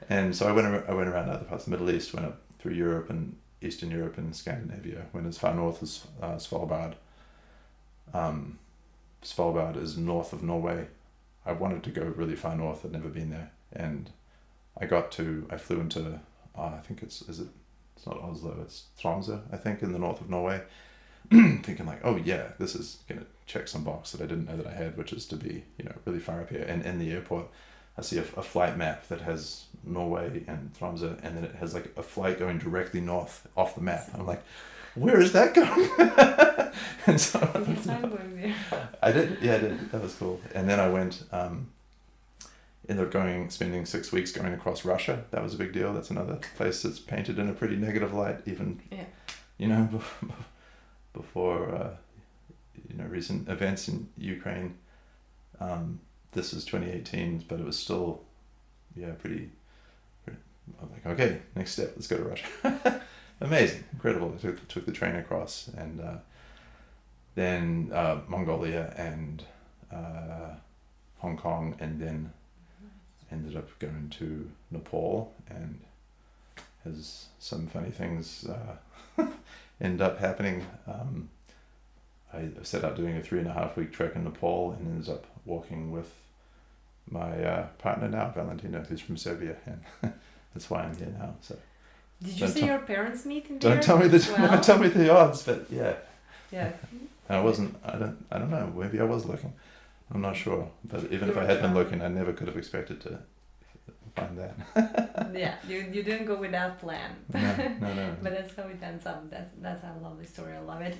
And so I went around other parts of the Middle East, went up through Europe and Eastern Europe and Scandinavia, went as far north as Svalbard. Svalbard is north of Norway. I wanted to go really far north. I'd never been there, and I flew into I think it's not Oslo, it's Tromsø, I think, in the north of Norway. Thinking like, oh yeah, this is gonna check some box that I didn't know that I had, which is to be, really far up here. And in the airport, I see a flight map that has Norway and Tromsø, and then it has like a flight going directly north off the map. I'm like, where is that going? And so I did. Yeah, I did. That was cool. And then I went, ended up spending 6 weeks going across Russia. That was a big deal. That's another place that's painted in a pretty negative light, even, before, recent events in Ukraine. This was 2018, but it was still, pretty I'm like, okay, next step, let's go to Russia. Amazing, incredible. I took the train across, and then Mongolia and Hong Kong, and then ended up going to Nepal, and as some funny things end up happening, I set out doing a 3.5 week trek in Nepal, and ended up walking with my partner now, Valentina, who's from Serbia, and that's why I'm here now. So did you see your parents meet in there? Don't tell me the odds, but yeah. Yeah. I wasn't. I don't know. Maybe I was looking. I'm not sure. But even if I had been looking, I never could have expected to find that. Yeah, you didn't go with that plan. No. But that's how it ends up. That's a lovely story. I love it.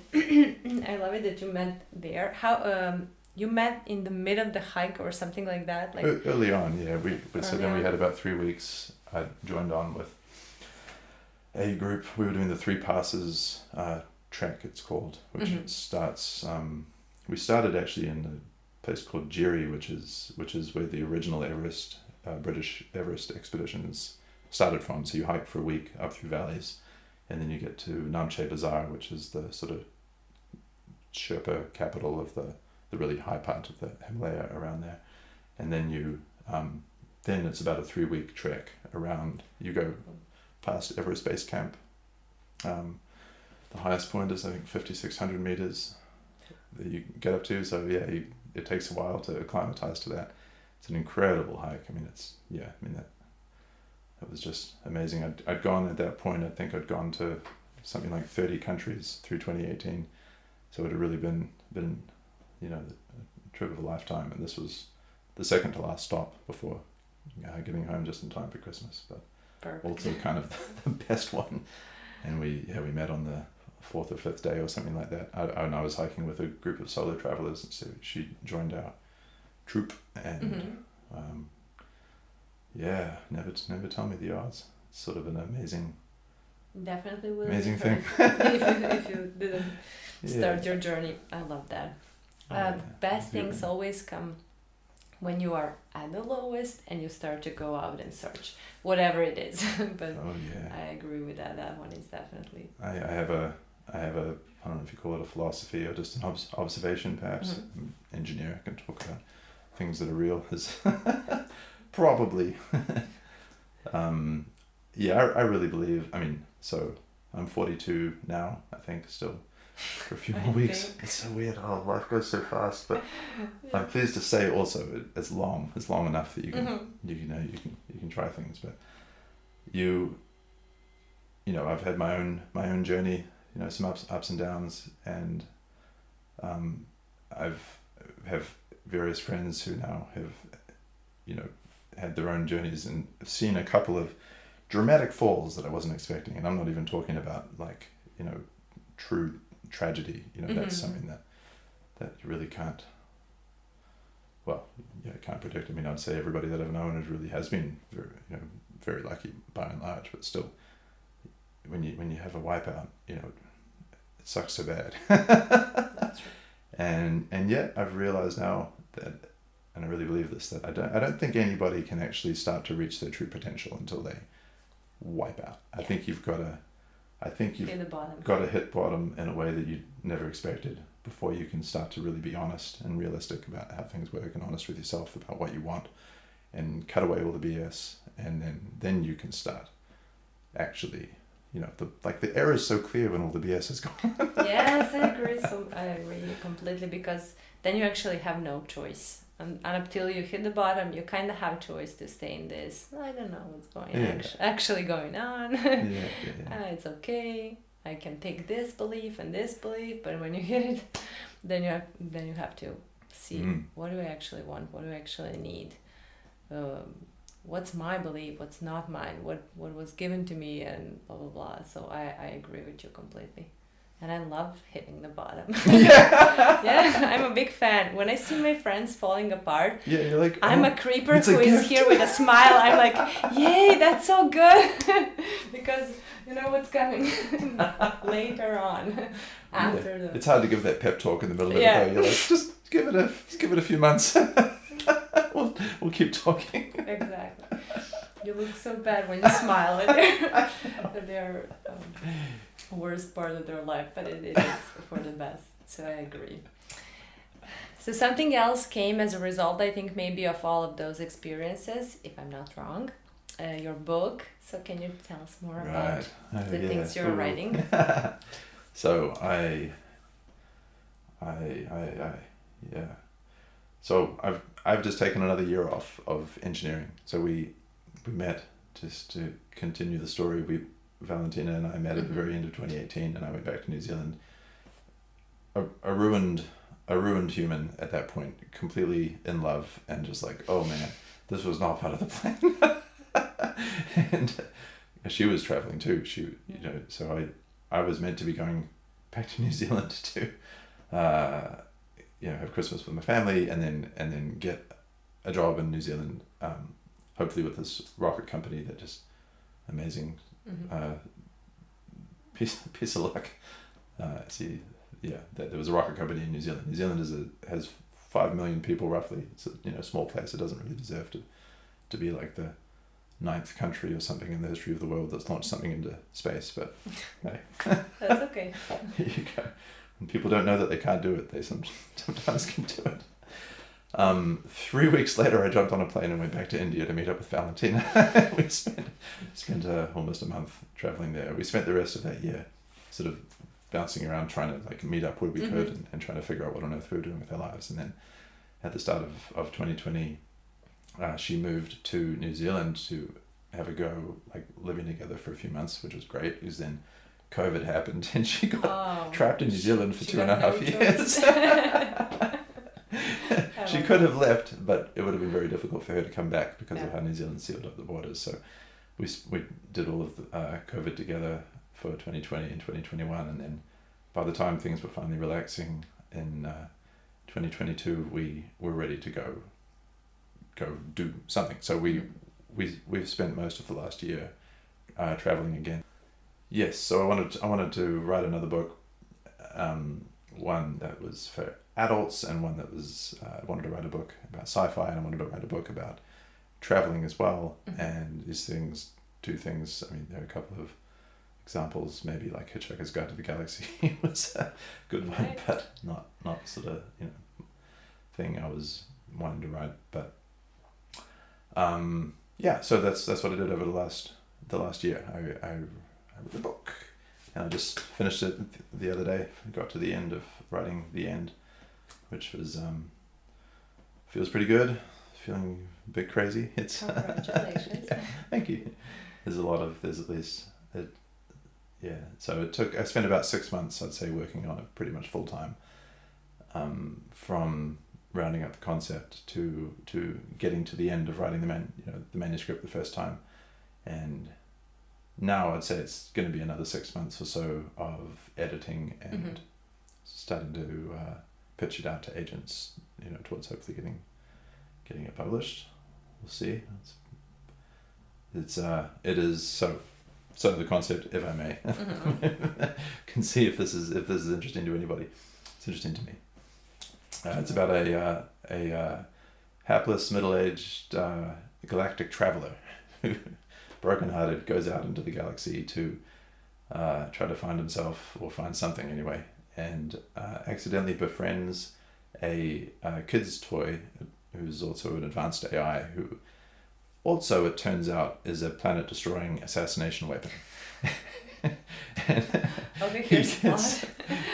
I love it that you met there. How you met in the middle of the hike or something like that? Like early on, yeah. Then we had about 3 weeks. I joined on with a group. We were doing the 3 passes trek, it's called, which starts. We started actually in a place called Jiri, which is where the original Everest, British Everest expeditions started from. So you hike for a week up through valleys, and then you get to Namche Bazaar, which is the sort of Sherpa capital of the really high part of the Himalaya around there, and then then it's about a 3 week trek around. You go past Everest Base Camp. The highest point is, I think, 5,600 meters that you get up to. So yeah, it takes a while to acclimatize to that. It's an incredible hike. I mean, that was just amazing. I'd gone at that point. I think I'd gone to something like 30 countries through 2018. So it had really been a trip of a lifetime. And this was the second to last stop before getting home just in time for Christmas. But perfect. Also kind of the best one. And we met on the 4th or 5th day or something like that. I was hiking with a group of solo travelers, and so she joined our troop, and never tell me the odds. It's sort of an amazing thing. if you didn't start your journey. I love that. Best things always come when you are at the lowest and you start to go out and search whatever it is. But I agree with that. That one is definitely. I have a I don't know if you call it a philosophy or just an observation, perhaps. Engineer, I can talk about things that are real. Is probably. I really believe. I mean, so I'm 42 now. I think still. For a few more weeks. It's so weird. Oh, life goes so fast. But I'm pleased to say also it's long. It's long enough that you can you can try things. But I've had my own journey. Some ups and downs, and I've have various friends who now have had their own journeys and seen a couple of dramatic falls that I wasn't expecting. And I'm not even talking about true tragedy. That's something that you really can't predict. I mean, I'd say everybody that I've known has been very, very lucky by and large, but still when you have a wipeout, it sucks so bad. That's right. And yet I've realized now that, and I really believe this, that I don't think anybody can actually start to reach their true potential until they wipe out. I think you've got to hit bottom in a way that you never expected before you can start to really be honest and realistic about how things work, and honest with yourself about what you want and cut away all the BS, and then you can start actually, the error is so clear when all the BS is gone. Yes, I agree. So I agree completely, because then you actually have no choice. And up till you hit the bottom, you kind of have choice to stay in this. I don't know what's actually going on. It's okay. I can pick this belief and this belief, but when you hit it, then you have to see what do I actually want, what do I actually need, what's my belief, what's not mine, what was given to me, and blah blah blah. So I agree with you completely. And I love hitting the bottom. Yeah, I'm a big fan. When I see my friends falling apart, you're like, I'm a creeper who is here with a smile. I'm like, yay, that's so good. Because you know what's coming later on. It's hard to give that pep talk in the middle of it though. You're like, just give it a few months. we'll keep talking. Exactly. You look so bad when you smile at their worst part of their life, but it is for the best. So I agree. So something else came as a result, I think, maybe of all of those experiences, if I'm not wrong. Your book. So can you tell us more about the things you're writing? So So I've just taken another year off of engineering. So we met just to continue the story. Valentina and I met at the very end of 2018, and I went back to New Zealand. A ruined human at that point, completely in love, and just like, oh man, this was not part of the plan. And she was traveling too. So I was meant to be going back to New Zealand to have Christmas with my family, and then get a job in New Zealand, hopefully with this rocket company that just amazing piece of luck. That there was a rocket company in New Zealand. New Zealand has 5 million people roughly. It's a small place. It doesn't really deserve to be like the 9th country or something in the history of the world that's launched something into space. But hey, that's okay. Here you go. When people don't know that they can't do it, they sometimes can do it. 3 weeks later, I jumped on a plane and went back to India to meet up with Valentina. We spent almost a month traveling there. We spent the rest of that year sort of bouncing around, trying to meet up where we could, and trying to figure out what on earth we were doing with our lives. And then at the start of 2020, she moved to New Zealand to have a go, living together for a few months, which was great, because then COVID happened and she got trapped in New Zealand for 2.5 years. She could have left, but it would have been very difficult for her to come back because of how New Zealand sealed up the borders. So we did all of the COVID together for 2020 and 2021, and then by the time things were finally relaxing in 2022, we were ready to go do something. So we've spent most of the last year traveling again. Yes, so I wanted to write another book, one that was for adults, and one that was I wanted to write a book about sci-fi, and I wanted to write a book about traveling as well. And these two things. I mean, there are a couple of examples. Maybe like Hitchhiker's Guide to the Galaxy was a good one, but not sort of thing I was wanting to write. But so that's what I did over the last year. I wrote the book, and I just finished it the other day. I got to the end of writing the end, which was feels pretty good. Feeling a bit crazy. It's congratulations. Thank you. So I spent about 6 months, I'd say, working on it pretty much full time, from rounding up the concept to getting to the end of writing the manuscript the first time. And now I'd say it's going to be another 6 months or so of editing and starting to pitch it out to agents, towards hopefully getting it published. We'll see. It is so the concept, if I may, can see if this is interesting to anybody. It's interesting to me. It's about a hapless middle-aged galactic traveler who, brokenhearted, goes out into the galaxy to try to find himself, or find something anyway, and accidentally befriends a kid's toy who's also an advanced AI who also, it turns out, is a planet-destroying assassination weapon. And Okay, here's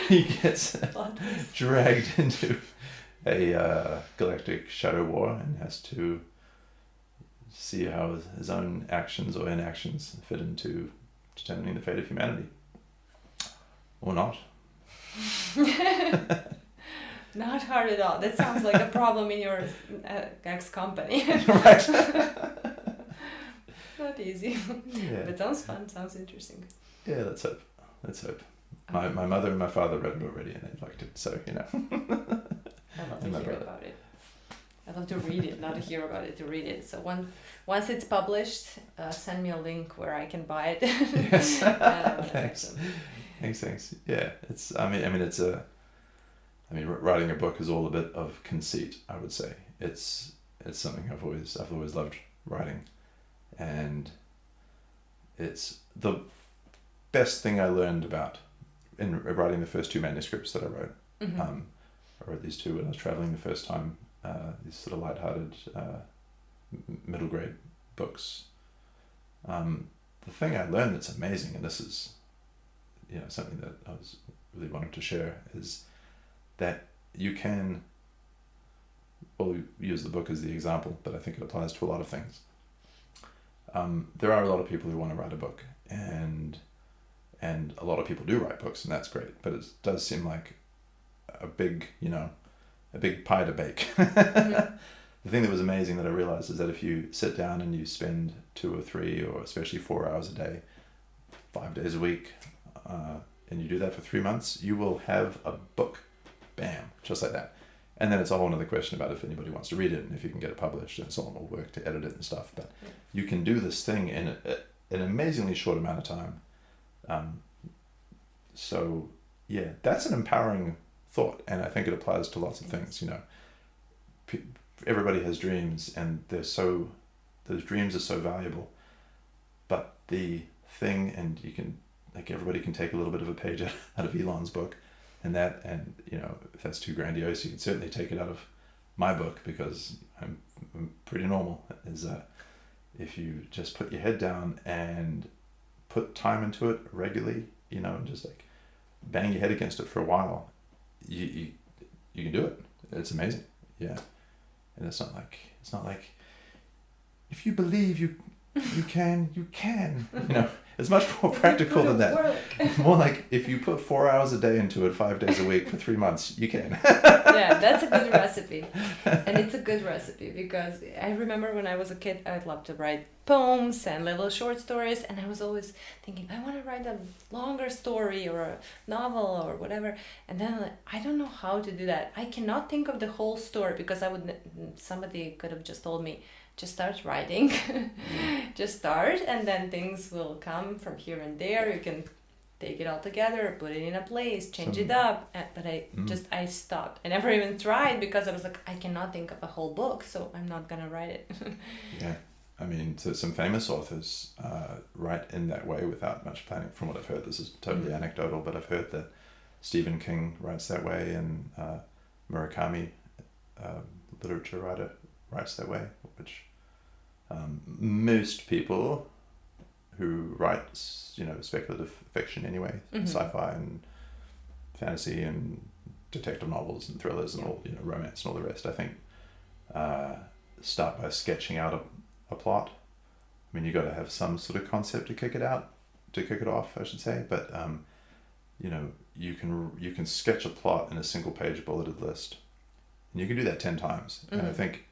he gets plot twist. dragged into a galactic shadow war and has to see how his own actions or inactions fit into determining the fate of humanity. Or not. Not hard at all. That sounds like a problem in your ex-company. Right. Not easy. Yeah. But sounds fun. Sounds interesting. Yeah, let's hope. Let's hope. My mother and my father read it already and they liked it, so, you know. I love to hear about it. I love to read it, not to hear about it, to read it. So once it's published, send me a link where I can buy it. Yes. Thanks. Yeah, it's. I mean, writing a book is all a bit of conceit. I would say it's something I've always loved writing, and it's the best thing I learned about in writing the first two manuscripts that I wrote. Mm-hmm. I wrote these two when I was traveling the first time. These sort of lighthearted middle grade books. The thing I learned that's amazing, and this is, you know, something that I was really wanting to share, is that you can, well, we use the book as the example, but I think it applies to a lot of things. There are a lot of people who want to write a book, and a lot of people do write books, and that's great, but it does seem like a big pie to bake. Mm-hmm. The thing that was amazing that I realized is that if you sit down and you spend 2 or 3 or especially 4 hours a day, 5 days a week, and you do that for 3 months, you will have a book. Bam, just like that. And then it's a whole other question about if anybody wants to read it and if you can get it published and so on, will work to edit it and stuff. But you can do this thing in an amazingly short amount of time. So yeah, that's an empowering thought, and I think it applies to lots of things. You know, everybody has dreams, and those dreams are so valuable. But the thing, and you can, like, everybody can take a little bit of a page out of Elon's book, and you know, if that's too grandiose, you can certainly take it out of my book, because I'm pretty normal. Is if you just put your head down and put time into it regularly, you know, and just like bang your head against it for a while, you can do it. It's amazing. Yeah. And it's not like if you believe you can. You know, it's much more practical than that. It's more like if you put 4 hours a day into it 5 days a week for 3 months, you can. Yeah, that's a good recipe. And it's a good recipe because I remember when I was a kid, I loved to write poems and little short stories, and I was always thinking, I want to write a longer story or a novel or whatever. And then I don't know how to do that. I cannot think of the whole story because somebody could have just told me, just start writing. Just start, and then things will come from here and there. You can take it all together, put it in a place, change it up. But I stopped. I never even tried because I was like, I cannot think of a whole book, so I'm not gonna write it. Yeah, I mean, so some famous authors write in that way without much planning. From what I've heard, this is totally anecdotal, but I've heard that Stephen King writes that way, and Murakami, literature writer, writes that way, which most people who write, you know, speculative fiction anyway, sci-fi and fantasy and detective novels and thrillers and all, you know, romance and all the rest, I think, start by sketching out a plot. I mean, you got to have some sort of concept to kick it off, I should say. But you know, you can sketch a plot in a single page bulleted list, and you can do that 10 times. And I think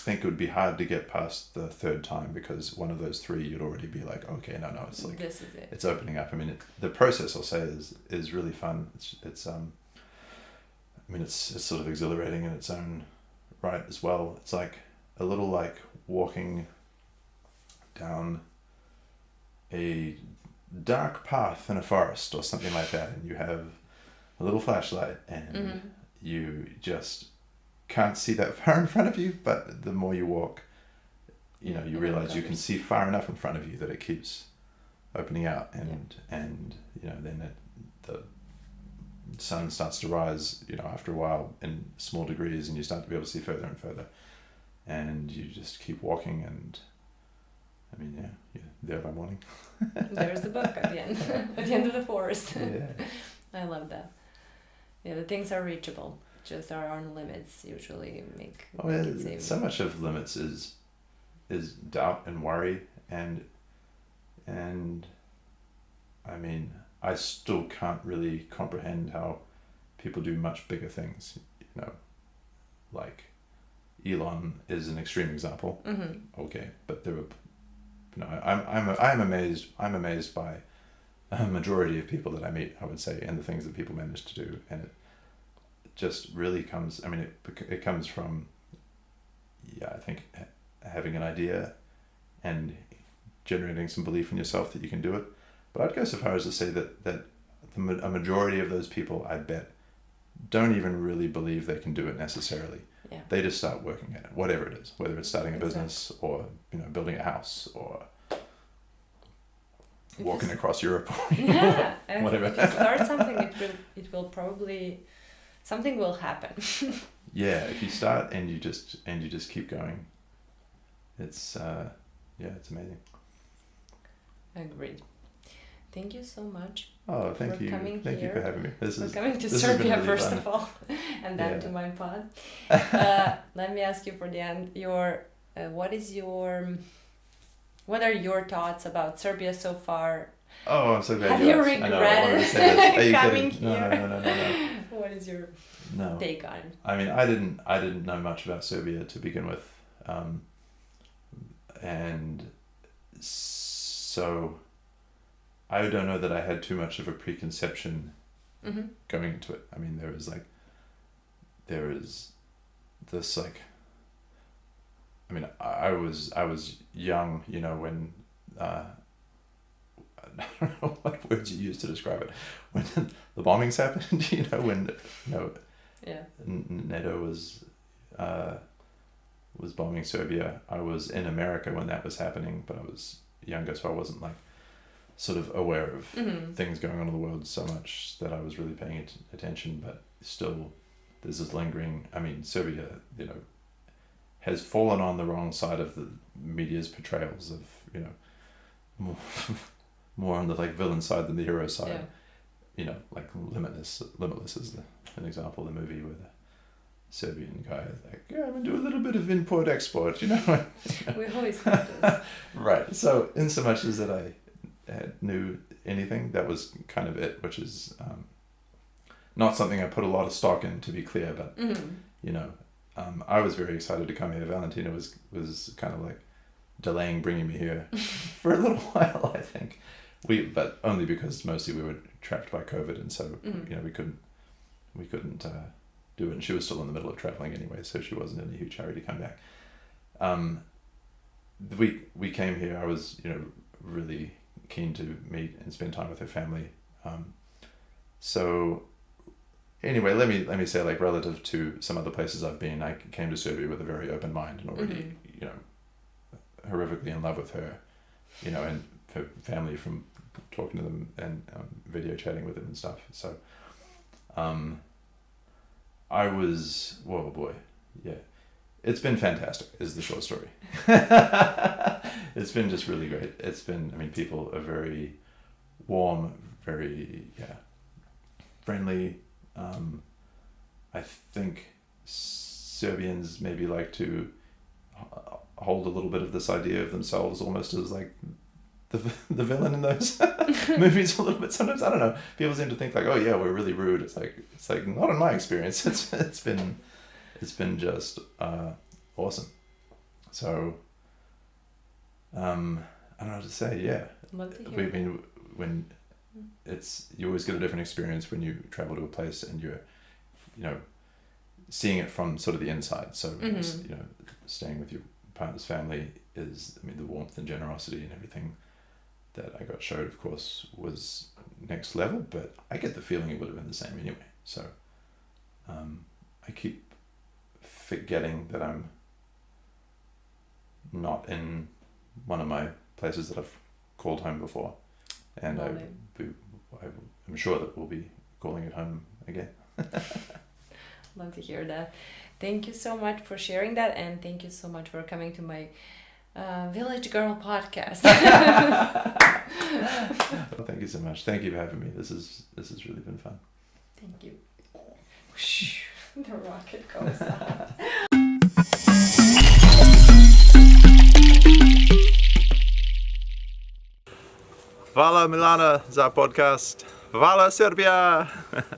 it would be hard to get past the 3rd time, because one of those 3 you'd already be like, okay, no, it's like this is it. It's opening up. I mean, the process, I'll say, is really fun. It's I mean, it's sort of exhilarating in its own right as well. It's like a little like walking down a dark path in a forest or something like that, and you have a little flashlight, and you just can't see that far in front of you, but the more you walk, you know, you realize you can see far enough in front of you that it keeps opening out, and you know, then the sun starts to rise, you know, after a while in small degrees, and you start to be able to see further and further. and you just keep walking, and I mean, yeah, you're there by morning. There's the book at the end, at the end of the forest. Yeah. I love that. Yeah, the things are reachable. Just our own limits usually make it safe. So much of limits is doubt and worry, and I mean, I still can't really comprehend how people do much bigger things. You know, like Elon is an extreme example. Mm-hmm. Okay, but there are, you know, I'm amazed by a majority of people that I meet, I would say, and the things that people manage to do, and it just really comes. I mean, it comes from, yeah, I think having an idea and generating some belief in yourself that you can do it. But I'd go so far as to say that a majority of those people, I bet, don't even really believe they can do it necessarily. Yeah. They just start working at it, whatever it is, whether it's starting a business or, you know, building a house or walking across Europe or yeah, whatever. If you start something, it will probably, something will happen. Yeah, if you start and you just keep going, it's it's amazing. Agreed. Thank you so much. Oh, thank you. Thank you for having me. Coming to Serbia, really first fun. of all, and then to my pod. Let me ask you for the end. What are your thoughts about Serbia so far? Oh, I'm so glad Have you you asked. regretted coming kidding? here? No. What is your No. take on it? I mean, I didn't know much about Serbia to begin with, and so I don't know that I had too much of a preconception going into it. I mean, there is this, like, I mean, I was young, you know, when I don't know what words you use to describe it, when the bombings happened, you know, when, you know, yeah, NATO was bombing Serbia. I was in America when that was happening, but I was younger, so I wasn't, like, sort of aware of things going on in the world so much that I was really paying attention. But still, there's this lingering. I mean, Serbia, you know, has fallen on the wrong side of the media's portrayals of, you know, more on the, like, villain side than the hero side. yeah. You know, like Limitless is an example of the movie where the Serbian guy is like, yeah, I'm gonna do a little bit of import-export, you know. We always have this. Right. So in so much as that I knew anything, that was kind of it, which is not something I put a lot of stock in, to be clear, but you know, I was very excited to come here. Valentina was kind of like delaying bringing me here for a little while, I think. But only because mostly we were trapped by COVID, and so you know, we couldn't do it, and she was still in the middle of traveling anyway, so she wasn't in a huge hurry to come back. We came here. I was, you know, really keen to meet and spend time with her family. So anyway, let me say, like, relative to some other places I've been, I came to Serbia with a very open mind and already, you know, horrifically in love with her, you know, and her family from talking to them and video chatting with them and stuff. So I was, whoa boy, yeah, it's been fantastic is the short story. It's been just really great. It's been, I mean, people are very warm, very, friendly. I think Serbians maybe like to hold a little bit of this idea of themselves almost as like the villain in those movies a little bit sometimes. I don't know. People seem to think like, oh yeah, we're really rude. It's like not in my experience. It's been just awesome. So I don't know what to say. Yeah, Love to hear. I mean, when you always get a different experience when you travel to a place and you're, you know, seeing it from sort of the inside. So you know, staying with your partner's family is, I mean, the warmth and generosity and everything that I got showed, of course, was next level, but I get the feeling it would have been the same anyway. So I keep forgetting that I'm not in one of my places that I've called home before, and I'm sure that we'll be calling it home again. Love to hear that. Thank you so much for sharing that, and thank you so much for coming to my Village Girl podcast. Well, thank you so much. Thank you for having me. This has really been fun. Thank you. The rocket goes up. Hvala Milana za podcast. Hvala Serbia!